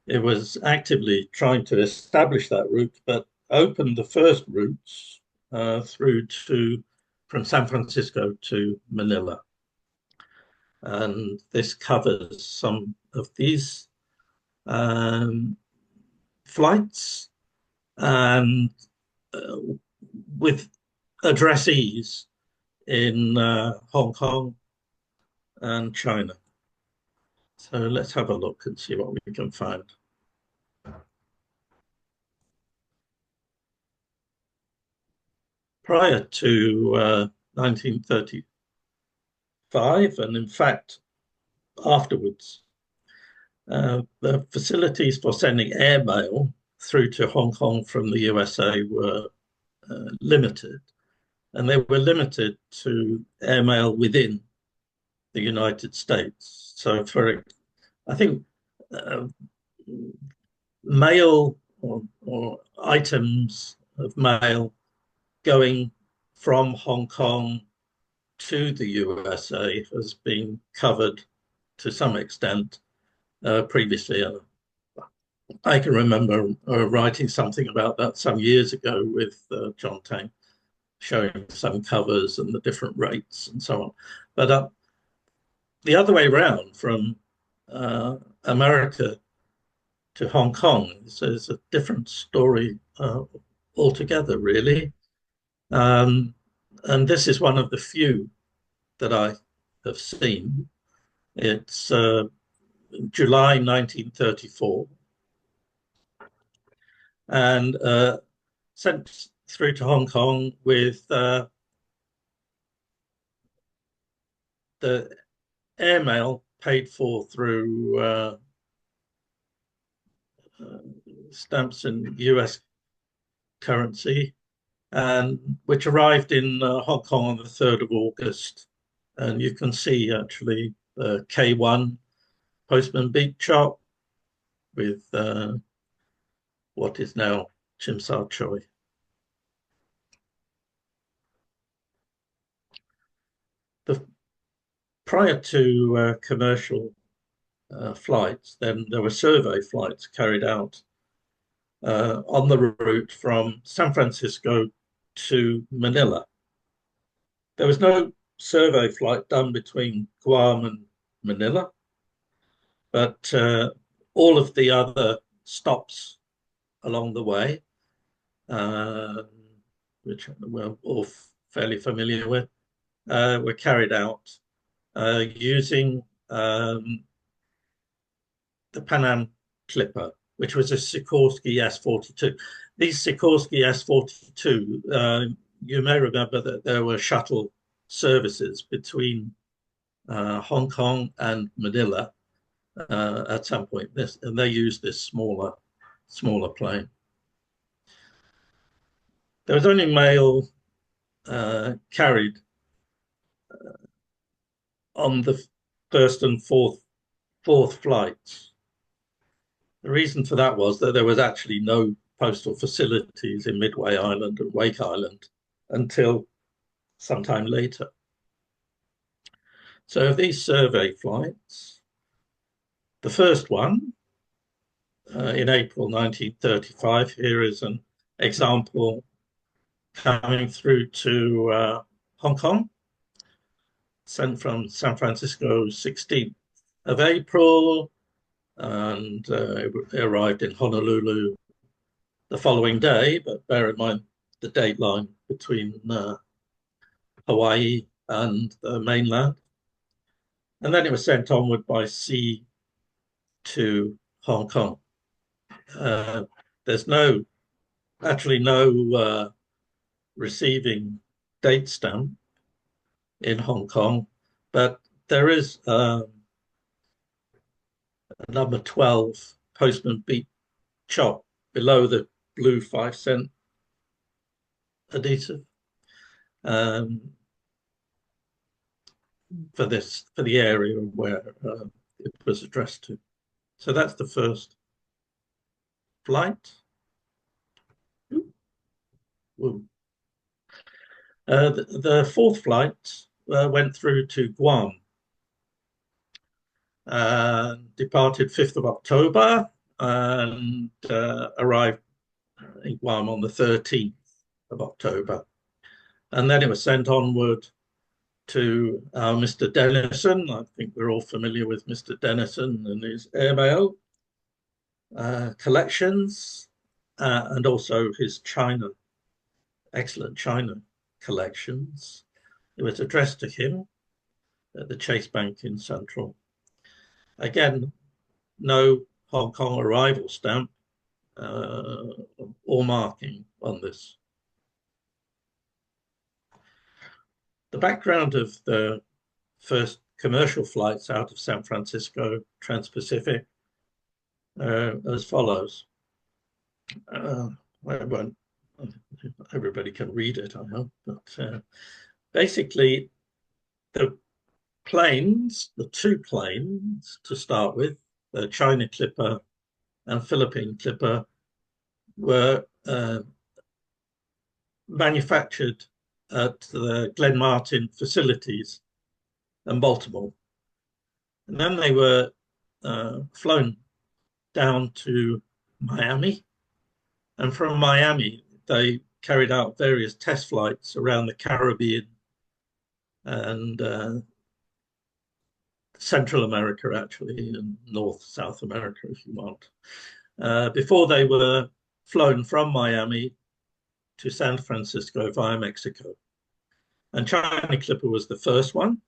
it was actively trying to establish that route, but opened the first routes through to from San Francisco to Manila. And this covers some of these flights and with addressees in Hong Kong and China. So let's have a look and see what we can find. Prior to 1935, and in fact afterwards, the facilities for sending airmail through to Hong Kong from the USA were limited, and they were limited to airmail within the United States. So I think mail or items of mail going from Hong Kong to the USA has been covered to some extent previously. I can remember writing something about that some years ago with John Tang, showing some covers and the different rates and so on. But the other way around, from America to Hong Kong, is a different story altogether, really. And this is one of the few that I have seen. It's July 1934, and sent through to Hong Kong with the airmail paid for through stamps in US currency, and which arrived in Hong Kong on the 3rd of August. And you can see actually the K1 postman beat chop with what is now Chim Sa Choi. Prior to commercial flights, then there were survey flights carried out on the route from San Francisco to Manila. There was no survey flight done between Guam and Manila, but all of the other stops along the way, which we're all fairly familiar with, were carried out using the Pan Am Clipper, which was a Sikorsky S-42. These Sikorsky S-42, you may remember that there were shuttle services between Hong Kong and Manila at some point. And they used this smaller plane. There was only mail carried on the first and fourth flights. The reason for that was that there was actually no postal facilities in Midway Island and Wake Island until sometime later. So of these survey flights, the first one in April 1935, here is an example coming through to Hong Kong, sent from San Francisco 16th of April, and it arrived in Honolulu the following day, but bear in mind the date line between Hawaii and the mainland. And then it was sent onward by sea to Hong Kong. There's actually no receiving date stamp in Hong Kong, but there is a number 12 postman beat chop below the blue 5-cent adhesive for the area where it was addressed to. So that's the first flight. The fourth flight went through to Guam, departed 5th of October and arrived in Guam on the 13th of October. And then it was sent onward to Mr. Dennison. I think we're all familiar with Mr. Dennison and his airmail collections, and also his excellent China collections. It was addressed to him at the Chase Bank in Central. Again, no Hong Kong arrival stamp or marking on this. The background of the first commercial flights out of San Francisco, Trans-Pacific, as follows. Everybody can read it, I hope. But basically, the two planes to start with, the China Clipper and Philippine Clipper, were manufactured at the Glen Martin facilities in Baltimore. And then they were flown down to Miami. And from Miami, they carried out various test flights around the Caribbean and Central America, actually, and South America, if you want, before they were flown from Miami to San Francisco via Mexico. And China Clipper was the first one,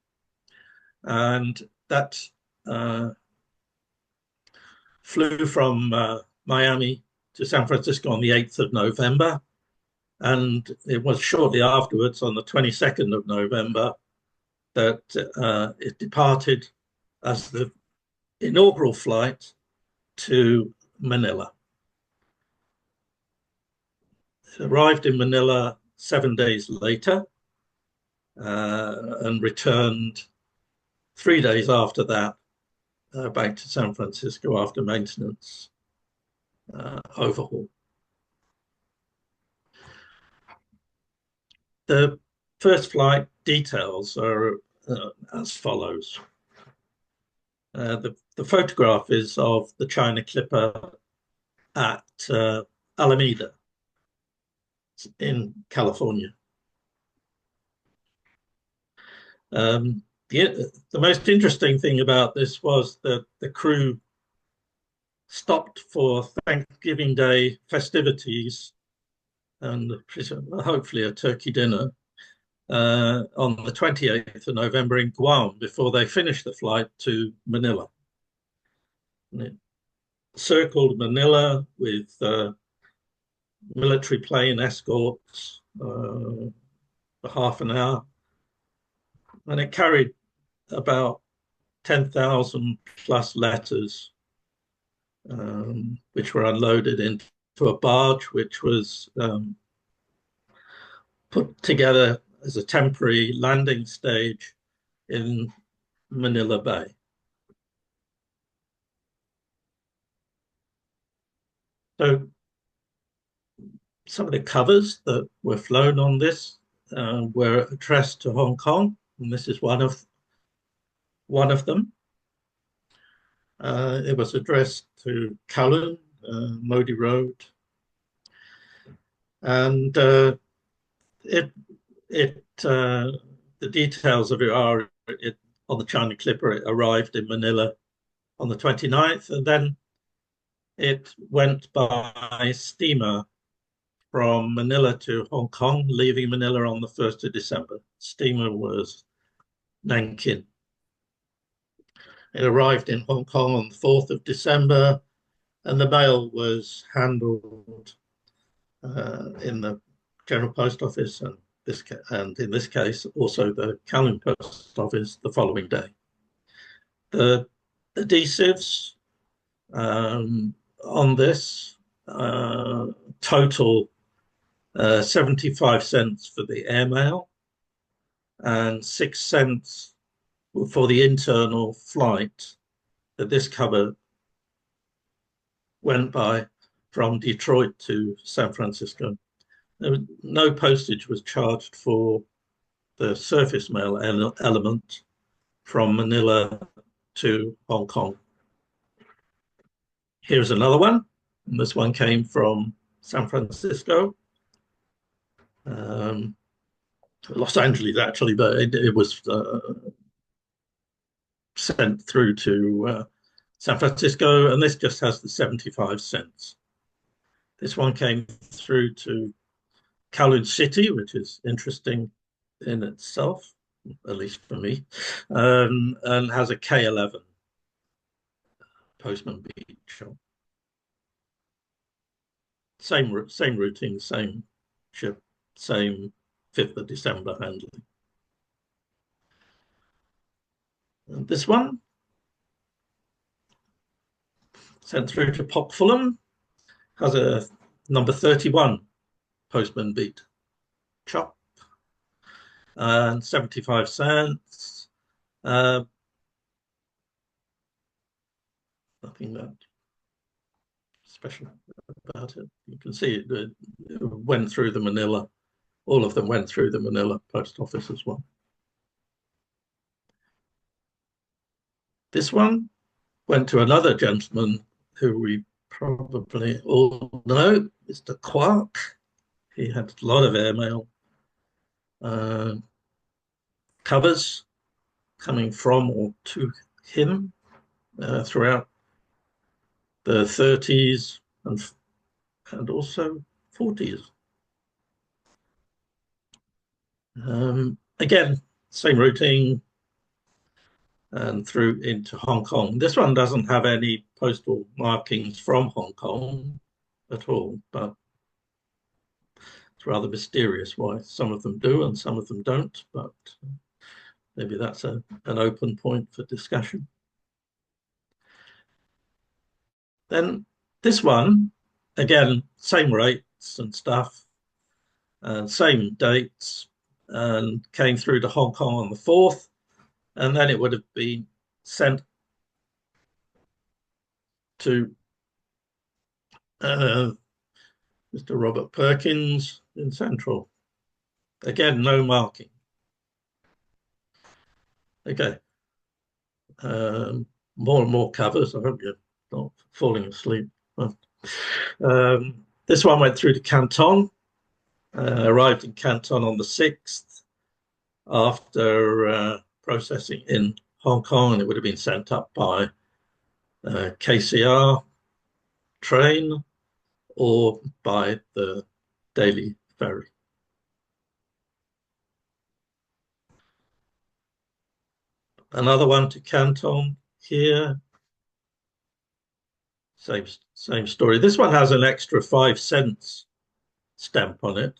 and that flew from Miami to San Francisco on the 8th of November, and it was shortly afterwards, on the 22nd of November, that it departed as the inaugural flight to Manila. It arrived in Manila 7 days later and returned 3 days after that back to San Francisco after maintenance overhaul. The first flight details are as follows. The photograph is of the China Clipper at Alameda in California. The most interesting thing about this was that the crew stopped for Thanksgiving Day festivities and hopefully a turkey dinner on the 28th of November in Guam before they finished the flight to Manila. And it circled Manila with military plane escorts for half an hour. And it carried about 10,000 plus letters, which were unloaded into a barge, which was put together as a temporary landing stage in Manila Bay. So some of the covers that were flown on this were addressed to Hong Kong, and this is one of them. It was addressed to Kowloon, Modi Road, and the details of it are on the China Clipper. It arrived in Manila on the 29th, and then it went by steamer from Manila to Hong Kong, leaving Manila on the 1st of December. Steamer was Nankin. It arrived in Hong Kong on the 4th of December, and the mail was handled in the General Post Office and in this case also the Kowloon Post Office the following day. The adhesives on this total 75 cents for the airmail and 6 cents for the internal flight that this cover went by from Detroit to San Francisco. No postage was charged for the surface mail element from Manila to Hong Kong. Here's another one. And this one came from San Francisco. Los Angeles, actually, but it was sent through to San Francisco, and this just has the 75 cents. This one came through to Kowloon City, which is interesting in itself, at least for me, and has a K11 Postman Beach. Same routing, same ship, same 5th of December handling. And this one, sent through to Pop Fulham, has a number 31 Postman Beat chop and 75 cents. Nothing that special about it. You can see it went through the Manila. All of them went through the Manila Post Office as well. This one went to another gentleman who we probably all know, Mr. Quark. He had a lot of airmail covers coming from or to him throughout the 30s and also 40s. Again, same routing and through into Hong Kong. This one doesn't have any postal markings from Hong Kong at all, but it's rather mysterious why some of them do and some of them don't, but maybe that's an open point for discussion. Then this one, again, same rates and stuff, same dates, and came through to Hong Kong on the 4th, and then it would have been sent to Mr. Robert Perkins in Central. Again, no marking. Okay. More and more covers. I hope you're not falling asleep. This one went through to Canton, arrived in Canton on the 6th after processing in Hong Kong, and it would have been sent up by KCR train or by the daily ferry. Another one to Canton here. Same story. This one has an extra 5 cents stamp on it.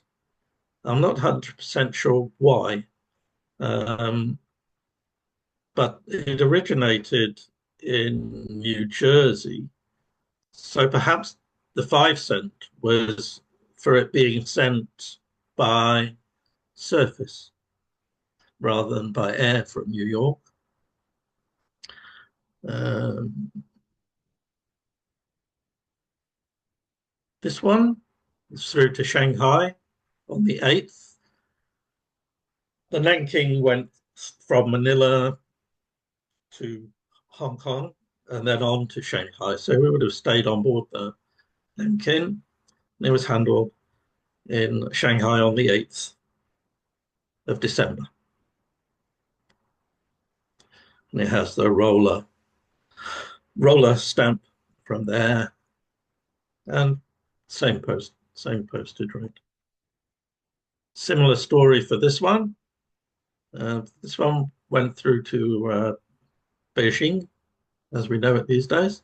I'm not 100% sure why, but it originated in New Jersey. So perhaps the 5 cent was for it being sent by surface rather than by air from New York. This one is through to Shanghai on the 8th. The Nanking went from Manila to Hong Kong and then on to Shanghai. So we would have stayed on board the Nanking. It was handled in Shanghai on the 8th of December. And it has the roller stamp from there, and same postage rate. Similar story for this one. This one went through to Beijing, as we know it these days.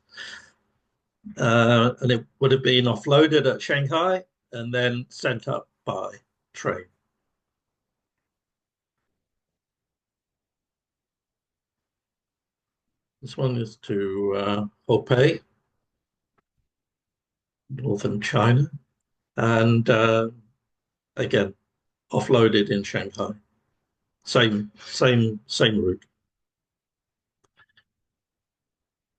And it would have been offloaded at Shanghai and then sent up by train. This one is to Hopei, northern China, and again, offloaded in Shanghai. Same route.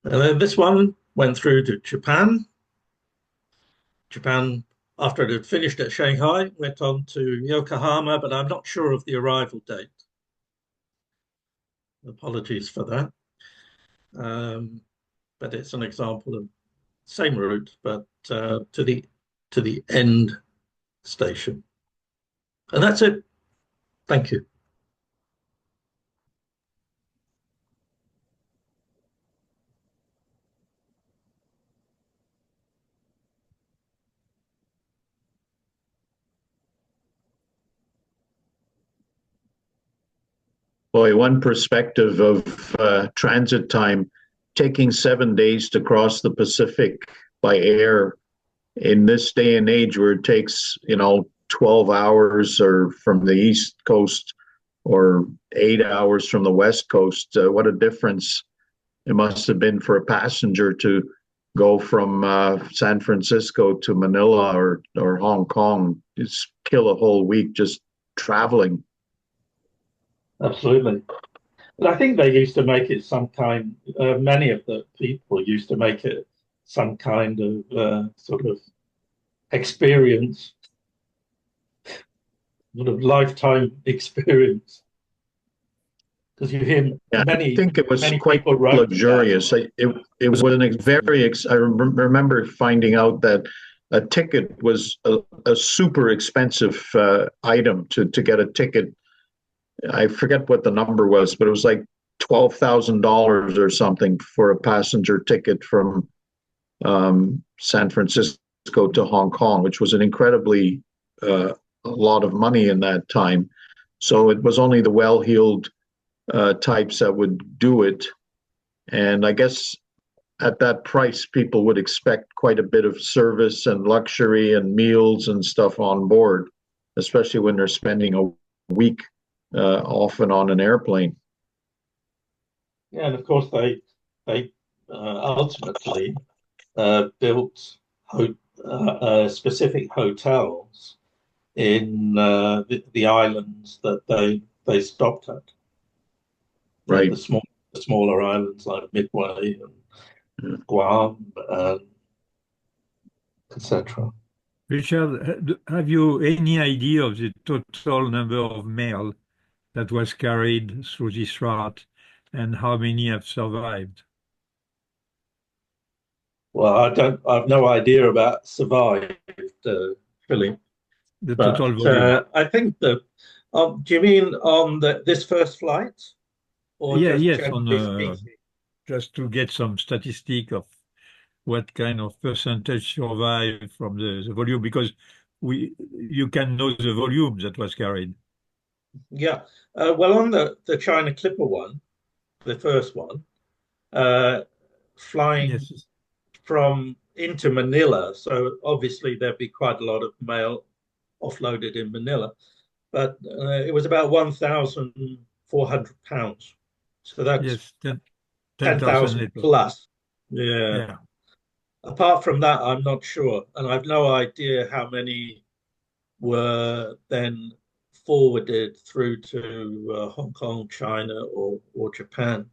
And then this one went through to Japan. Japan, after it had finished at Shanghai, went on to Yokohama, but I'm not sure of the arrival date. Apologies for that. But it's an example of same route, but to the end station. And that's it. Thank you. Boy, one perspective of transit time, taking 7 days to cross the Pacific by air in this day and age where it takes, 12 hours or from the East Coast or 8 hours from the West Coast. What a difference it must have been for a passenger to go from San Francisco to Manila or Hong Kong. It's kill a whole week just traveling. Absolutely. But I think they used to make it some kind, many of the people used to make it some kind of sort of experience, sort of lifetime experience. Because you hear many. I think it was quite luxurious. It was I remember finding out that a ticket was a super expensive item to get a ticket. I forget what the number was, but it was like $12,000 or something for a passenger ticket from San Francisco to Hong Kong, which was an incredibly a lot of money in that time. So it was only the well-heeled types that would do it. And I guess at that price, people would expect quite a bit of service and luxury and meals and stuff on board, especially when they're spending a week often on an airplane. Yeah, and of course they ultimately built specific hotels in the islands that they stopped at. Right. The smaller islands like Midway and Guam, etc. Richard, have you any idea of the total number of mail that was carried through this route and how many have survived? Well, I've no idea about survived, Philly. The But total volume. I think that. Do you mean on this first flight, or just Yes, generally speaking? just to get some statistic of what kind of percentage survived from the volume, because you can know the volume that was carried. Yeah. Well, on the China Clipper one, the first one, flying Yes. from into Manila, so obviously there'd be quite a lot of mail offloaded in Manila, but it was about 1,400 pounds. So that's Yes, 10,000 10,000 liters. plus. Yeah. Yeah. Apart from that, I'm not sure. And I've no idea how many were then forwarded through to Hong Kong, China, or Japan.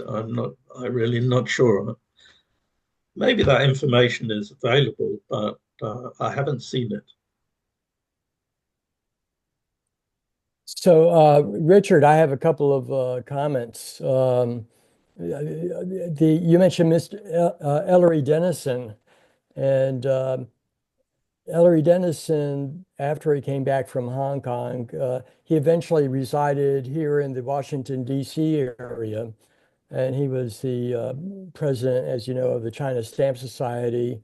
I'm really not sure. Maybe that information is available, but I haven't seen it. So, Richard, I have a couple of comments. You mentioned Mr. Ellery Dennison, and Ellery Dennison, after he came back from Hong Kong, he eventually resided here in the Washington, D.C. area, and he was the president, as you know, of the China Stamp Society.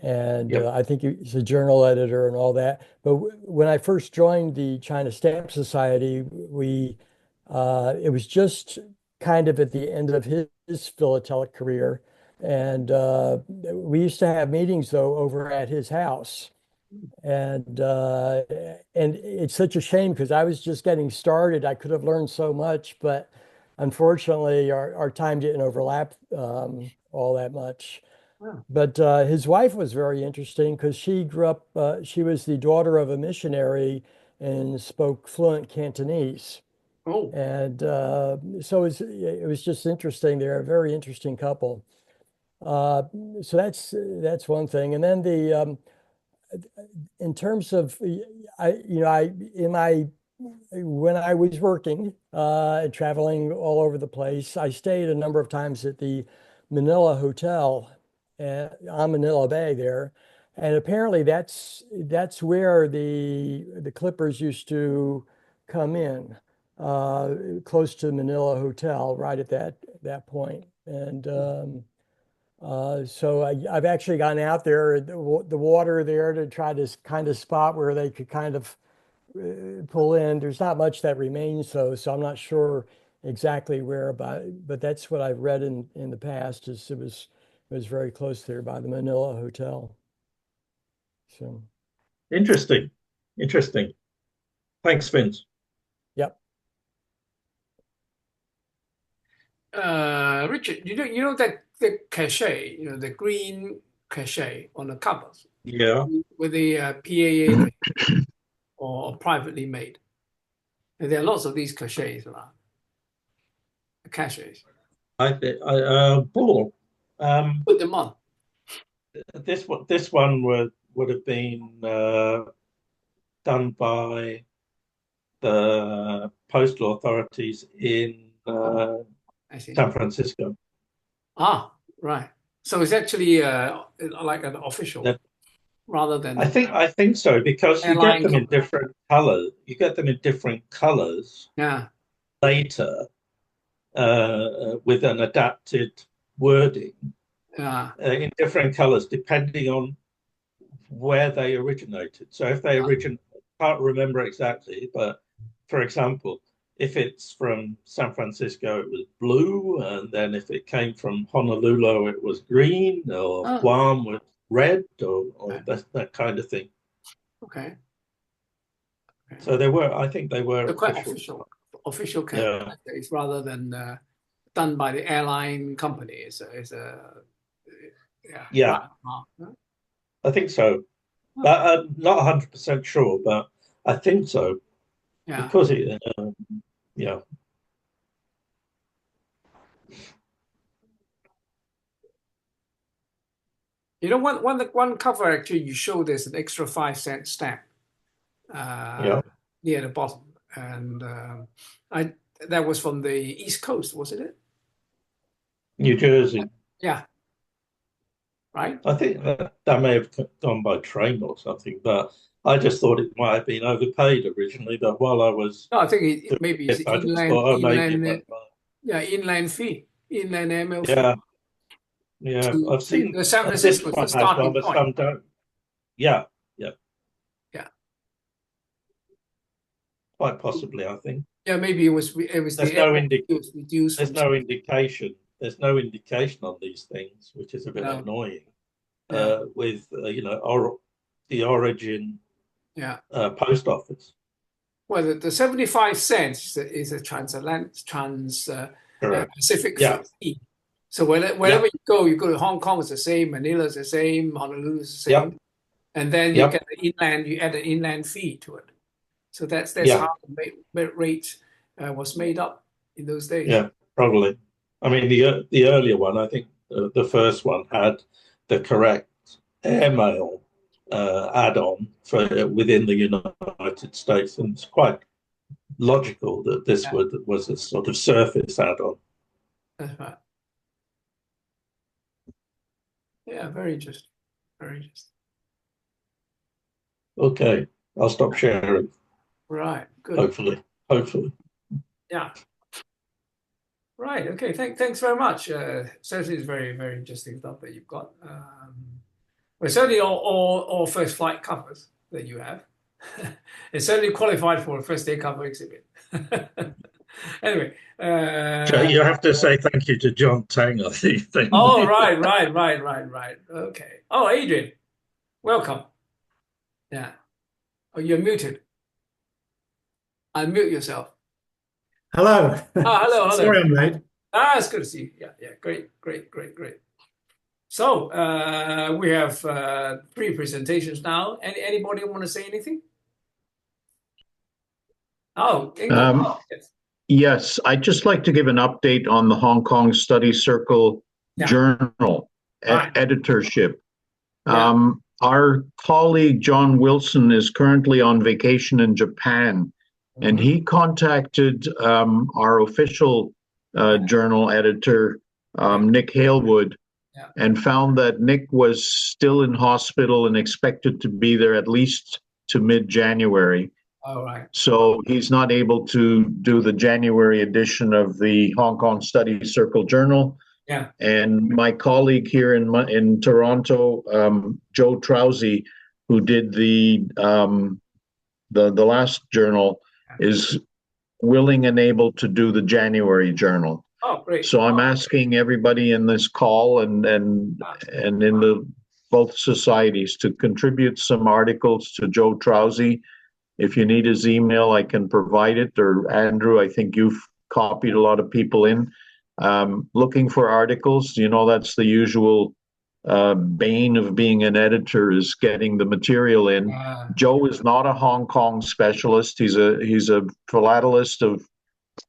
And Yep. I think he's a journal editor and all that. But when I first joined the China Stamp Society, it was just kind of at the end of his philatelic career. And we used to have meetings, though, over at his house. And it's such a shame because I was just getting started. I could have learned so much, but unfortunately, our time didn't overlap all that much. Wow. But his wife was very interesting because she grew up, she was the daughter of a missionary and spoke fluent Cantonese. Oh, And so it was just interesting. They're a very interesting couple. So that's one thing. And then in terms of, when I was working and traveling all over the place, I stayed a number of times at the Manila Hotel on Manila Bay there. And apparently that's where the Clippers used to come in, close to Manila Hotel, right at that point. And so I've actually gone out there, the water there, to try to kind of spot where they could kind of pull in. There's not much that remains though, so I'm not sure exactly where, but that's what I've read in the past. Is it was very close there by the Manila Hotel. So Interesting. Thanks, Vince. yep. Richard, you know that the cachet, the green cachet on the covers, Yeah. with the PAA or privately made. And there are lots of these cachets around. Cachets. Bull. Put them on. This one would have been done by the postal authorities in I see. San Francisco. Ah, right. So it's actually like an official rather than. I think so, because you get them in company. different colors. You get them in different colors Yeah. later with an adapted wording Yeah. in different colors depending on where they originated. So if they can't remember exactly, but for example, if it's from San Francisco, it was blue, and then if it came from Honolulu, it was green, or Guam was red, or that kind of thing. Okay. So I think they were quite official case rather than done by the airline company. Yeah. I think so. But I'm not 100% sure, but I think so. Yeah. Because it, yeah. You know, one cover actually you show there's an extra 5-cent stamp near the bottom, and that was from the East Coast, wasn't it? New Jersey. Yeah. Right. I think that may have gone by train or something, but I just thought it might have been overpaid originally. But while I was, no, I think maybe it's inland fee, inland ML fee. Yeah, I've seen the San Francisco one starting has one, but point. some don't. Yeah. Quite possibly, I think. Yeah, maybe it was. There's no indication. There's no indication. There's no indication on these things, which is a bit annoying. Yeah. With the origin. Yeah. Post office. Well, the 75 cents is a Pacific fee. So wherever you go to Hong Kong, it's the same. Manila is the same. Honolulu is the same. And then you get the inland. You add an inland fee to it. So that's how the rate was made up in those days. Yeah, probably. I mean, the earlier one, I think the first one had the correct airmail add-on for within the United States, and it's quite logical that this was a sort of surface add-on. That's right. Yeah, very interesting. Very interesting. Okay, I'll stop sharing. Right. Good. Hopefully. Yeah. Right. Okay. Thanks very much. Certainly, it's very, very interesting stuff that you've got. Well, certainly all first flight covers that you have. It's certainly qualified for a first day cover exhibit. Anyway. You have to say thank you to John Tang, I think. Oh, right. Okay. Oh, Adrian, welcome. Yeah. Oh, you're muted. Unmute yourself. Hello. Hello. Sorry I'm late. It's good to see you. Yeah. Great. So we have 3 presentations now. Anybody want to say anything? Oh, yes. I'd just like to give an update on the Hong Kong Study Circle journal editorship. Our colleague John Wilson is currently on vacation in Japan, and he contacted our official journal editor, Nick Halewood, and found that Nick was still in hospital and expected to be there at least to mid-January. All right. So he's not able to do the January edition of the Hong Kong Study Circle Journal. Yeah. And my colleague here in Toronto, Joe Trousey, who did the last journal, is willing and able to do the January journal. Oh, great. So I'm asking everybody in this call and in both societies to contribute some articles to Joe Trousey. If you need his email, I can provide it. Or Andrew, I think you've copied a lot of people in. Looking for articles, that's the usual bane of being an editor, is getting the material in. Joe is not a Hong Kong specialist. He's a philatelist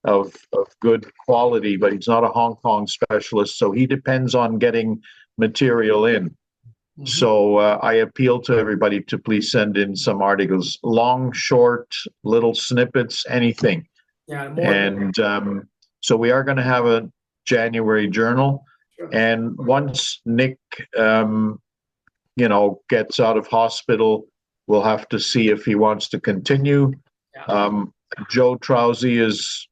of good quality, but he's not a Hong Kong specialist, so he depends on getting material in. So I appeal to everybody to please send in some articles, long, short, little snippets, anything. And so we are going to have a January journal. And once Nick, gets out of hospital, we'll have to see if he wants to continue. Joe Trousey is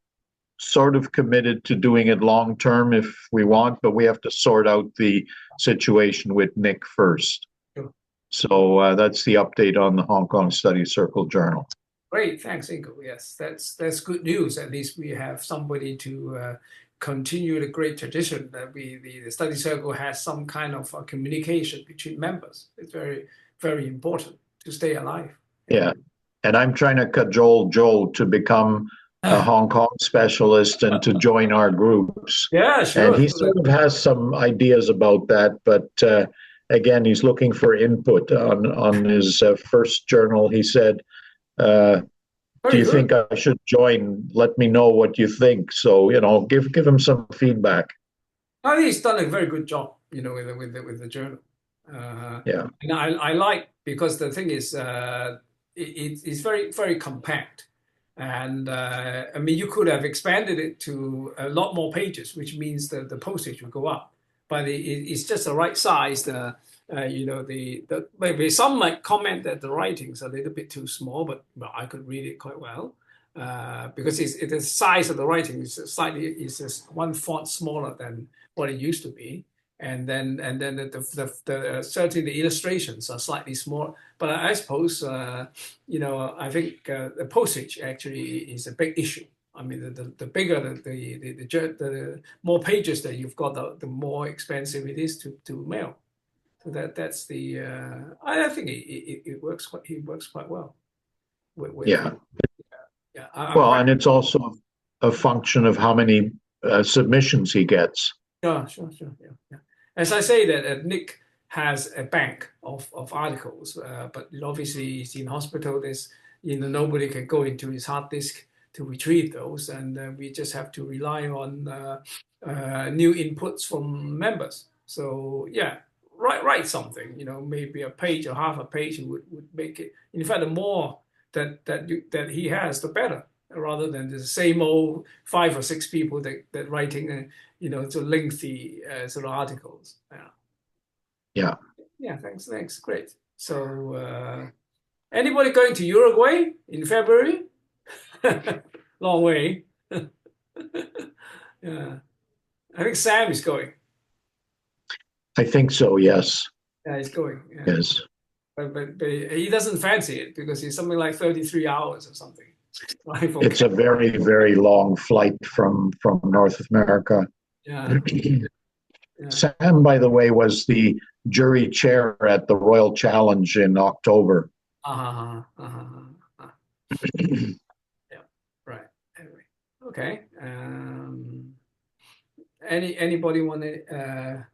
sort of committed to doing it long term if we want, but we have to sort out the situation with Nick first. So that's the update on the Hong Kong Study Circle Journal. Great, thanks, Ingo. Yes, that's good news. At least we have somebody to continue the great tradition that the study circle has some kind of communication between members. It's very, very important to stay alive. Yeah, and I'm trying to cajole Joe to become a Hong Kong specialist and to join our groups. Yeah, sure. And he sort of has some ideas about that, but again, he's looking for input on his first journal. He said, "Do you think I should join? Let me know what you think." So give him some feedback. I think he's done a very good job, with the journal. Yeah. And I like, because the thing is, it's very, very compact. And I mean, you could have expanded it to a lot more pages, which means that the postage will go up. But it's just the right size. Maybe some might comment that the writing's a little bit too small, but I could read it quite well. Because the size of the writing is just one font smaller than what it used to be. And then certainly the illustrations are slightly small, but I suppose I think the postage actually is a big issue. I mean, the bigger the more pages that you've got, the more expensive it is to mail. So that's the I think it works quite well. Yeah. Well, and it's also a function of how many submissions he gets. Sure. Yeah. As I say, that Nick has a bank of articles, but obviously he's in hospital. There's nobody can go into his hard disk to retrieve those, and we just have to rely on new inputs from members. So yeah, write something. Maybe a page or half a page would make it. In fact, the more that he has, the better. Rather than the same old 5 or 6 people that writing, so lengthy sort of articles. Yeah. Yeah. Thanks. Great. So, anybody going to Uruguay in February? Long way. Yeah. I think Sam is going. I think so. Yes. Yeah, he's going. Yeah. Yes. But he doesn't fancy it because it's something like 33 hours or something. It's a very, very long flight from North America. Yeah. Sam, by the way, was the jury chair at the Royal Challenge in October. Yeah. Right. Anyway. Okay. Anybody want to?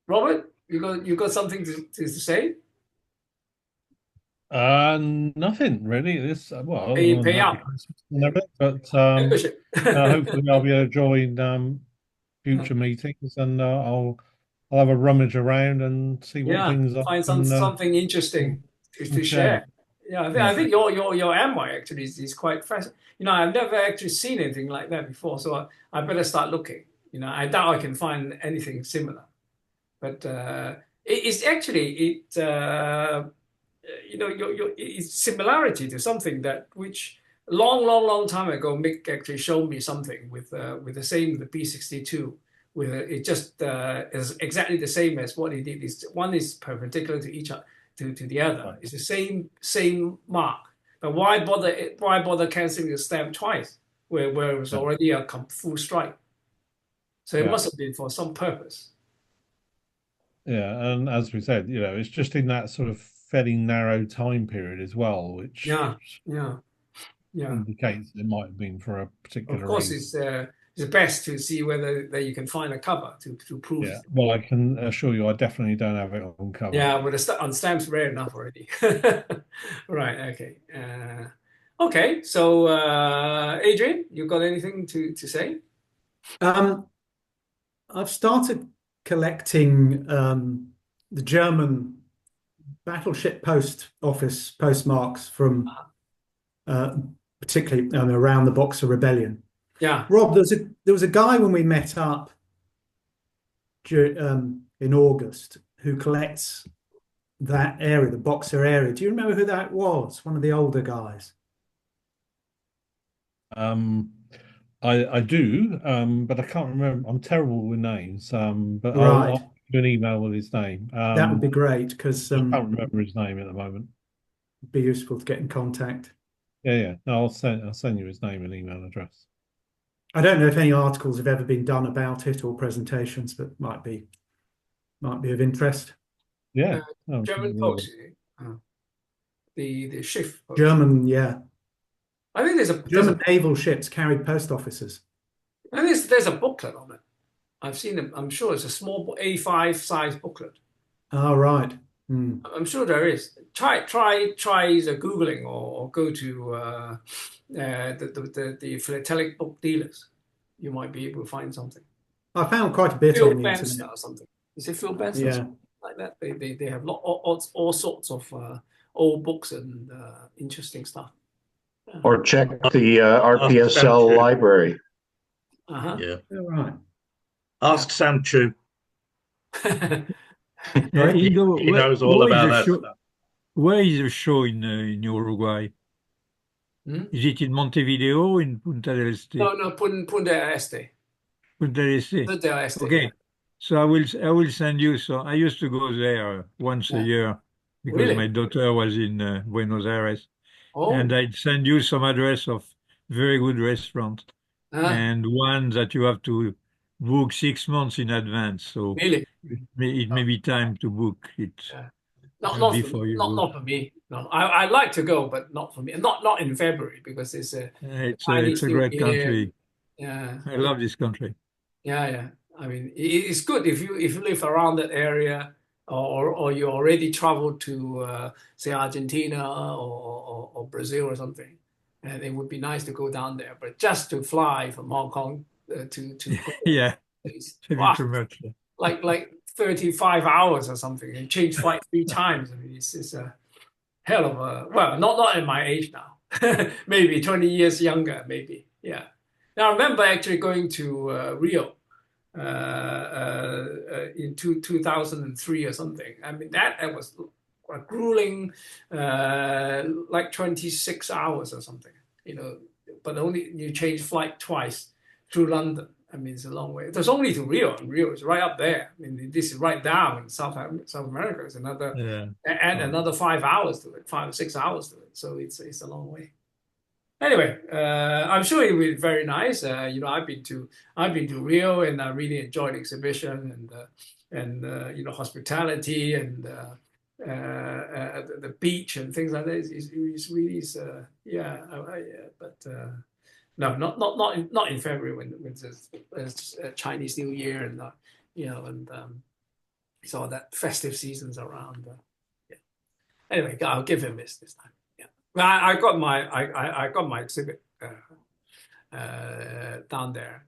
Robert, you got something to say? Nothing really. Pay up. But hopefully I'll be able to join future meetings, and I'll have a rummage around and see what things are. Find something interesting to share. Yeah, I think your Amoy actually is quite fascinating. I've never actually seen anything like that before, so I better start looking. I doubt I can find anything similar, but it's actually it's similarity to something which long time ago Mick actually showed me something with the same the P62 with it just is exactly the same as what he did. One is perpendicular to each other to the other. It's the same mark. But why bother cancelling the stamp twice where it was already a full strike? So it must have been for some purpose. Yeah, and as we said, it's just in that sort of fairly narrow time period as well, which indicates it might have been for a particular Of course, reason. It's best to see whether you can find a cover to prove. Yeah, well, I can assure you, I definitely don't have it on cover. Yeah, but on stamps, rare enough already. Right. Okay. Okay. So, Adrian, you got anything to say? I've started collecting the German battleship post office postmarks from particularly around the Boxer Rebellion. Yeah, Rob, there was a guy when we met up in August who collects that area, the Boxer area. Do you remember who that was? One of the older guys. I do, but I can't remember. I'm terrible with names. But Right. I'll give you an email with his name. That would be great because I can't remember his name at the moment. It'd be useful to get in contact. Yeah. No, I'll send you his name and email address. I don't know if any articles have ever been done about it or presentations, but might be of interest. Yeah. German post. The Schiff post. German, yeah. I think German naval ships carried post offices. And there's a booklet on it. I've seen it. I'm sure it's a small A5 size booklet. Oh, right. I'm sure there is. Try Googling or go to the Philatelic book dealers. You might be able to find something. I found quite a bit Phil on the Benster internet. or something. Is it Phil Benster? Yeah. Like that. They have all sorts of old books and interesting stuff. Or check the RPSL library. Yeah. Oh, right. Ask Sam Chu. He knows all about that stuff. Where is the show in Uruguay? Is it in Montevideo or in Punta del Este? No, Punta del Este. Punta del Este. Punta del Este. Okay. Yeah. So I will send you. So I used to go there once a year because Really? my daughter was in Buenos Aires, Oh. and I'd send you some address of very good restaurant and one that you have to book 6 months in advance. So really? it may be time to book it. Not before you go. not for me. No, I'd like to go, but not for me. Not in February because it's a it's a great country. Yeah, I love this country. Yeah. I mean, it's good if you live around that area, or you already traveled to say Argentina or Brazil or something, and it would be nice to go down there. But just to fly from Hong Kong to Yeah, wow, too much. like 35 hours or something, and change flight 3 times. I mean, it's a hell of a, well, not at my age now, maybe 20 years younger, maybe. Yeah. Now I remember actually going to Rio in 2003 or something. I mean, that was a grueling, like 26 hours or something, but only you change flight twice through London. I mean, it's a long way. There's only to Rio, and Rio is right up there. I mean, this is right down in South America. It's another another 5 hours to it, 5 or 6 hours to it. So it's a long way. Anyway, I'm sure it will be very nice. I've been to Rio, and I really enjoyed the exhibition and hospitality and the beach and things like that. It's really no, not in February when there's Chinese New Year and it's all that festive seasons around. Anyway, I'll give him this time. Yeah, well, I got my exhibit down there.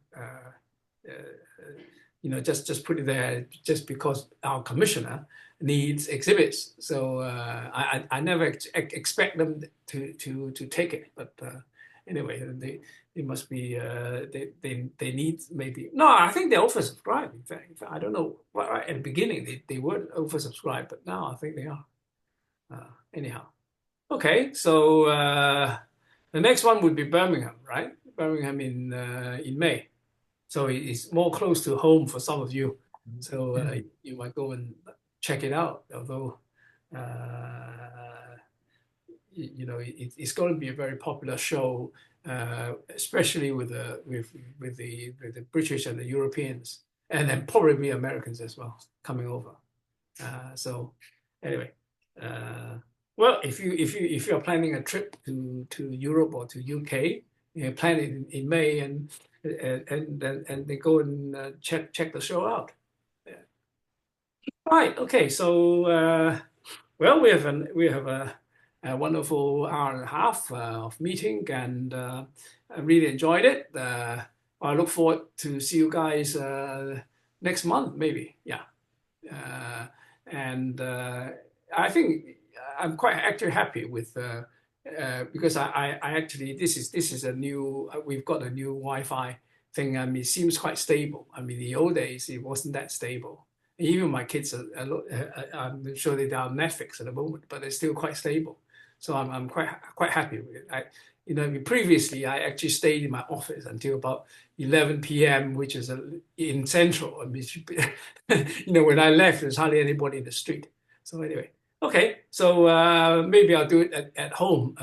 Just put it there just because our commissioner needs exhibits. So I never expect them to take it, but anyway, they must be they need maybe no. I think they're oversubscribed. In fact, I don't know. Right at the beginning they weren't oversubscribed, but now I think they are. Anyhow, okay. So the next one would be Birmingham, right? Birmingham in May. So it's more close to home for some of you. So you might go and check it out. Although it's going to be a very popular show, especially with the British and the Europeans, and then probably Americans as well coming over. So anyway, well, if you're planning a trip to Europe or to UK, plan it in May and they go and check the show out. Yeah. Right. Okay. So well, we have a wonderful hour and a half of meeting, and I really enjoyed it. I look forward to see you guys next month, maybe. Yeah. And I think I'm quite actually happy with because I actually this is a new we've got a new Wi-Fi thing. I mean, it seems quite stable. I mean, the old days it wasn't that stable. Even my kids I'm sure they're on Netflix at the moment, but they're still quite stable. So I'm quite happy with it. Previously I actually stayed in my office until about 11 p.m., which is in Central. I mean, when I left, there's hardly anybody in the street. So anyway, okay. So maybe I'll do it at home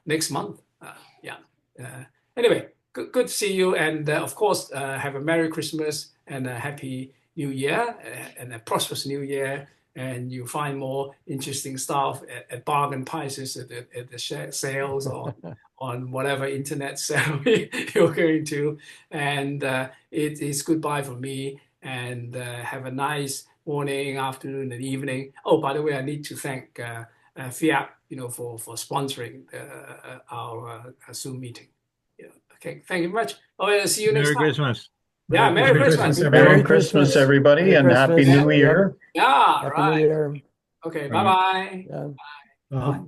next month. Anyway, good to see you, and of course, have a Merry Christmas and a Happy New Year and a prosperous New Year. And you find more interesting stuff at bargain prices at the sales or on whatever internet sale you're going to. And it is goodbye from me, and have a nice morning, afternoon, and evening. Oh, by the way, I need to thank Fiat, for sponsoring our Zoom meeting. Yeah. Okay, thank you very much. Oh, yeah, see you next time. Merry Christmas. Yeah, Merry Christmas. Merry Christmas, everybody, Merry and Happy Christmas. New Year. Yeah, Happy right. New Year. Okay, bye-bye. Yeah. Bye.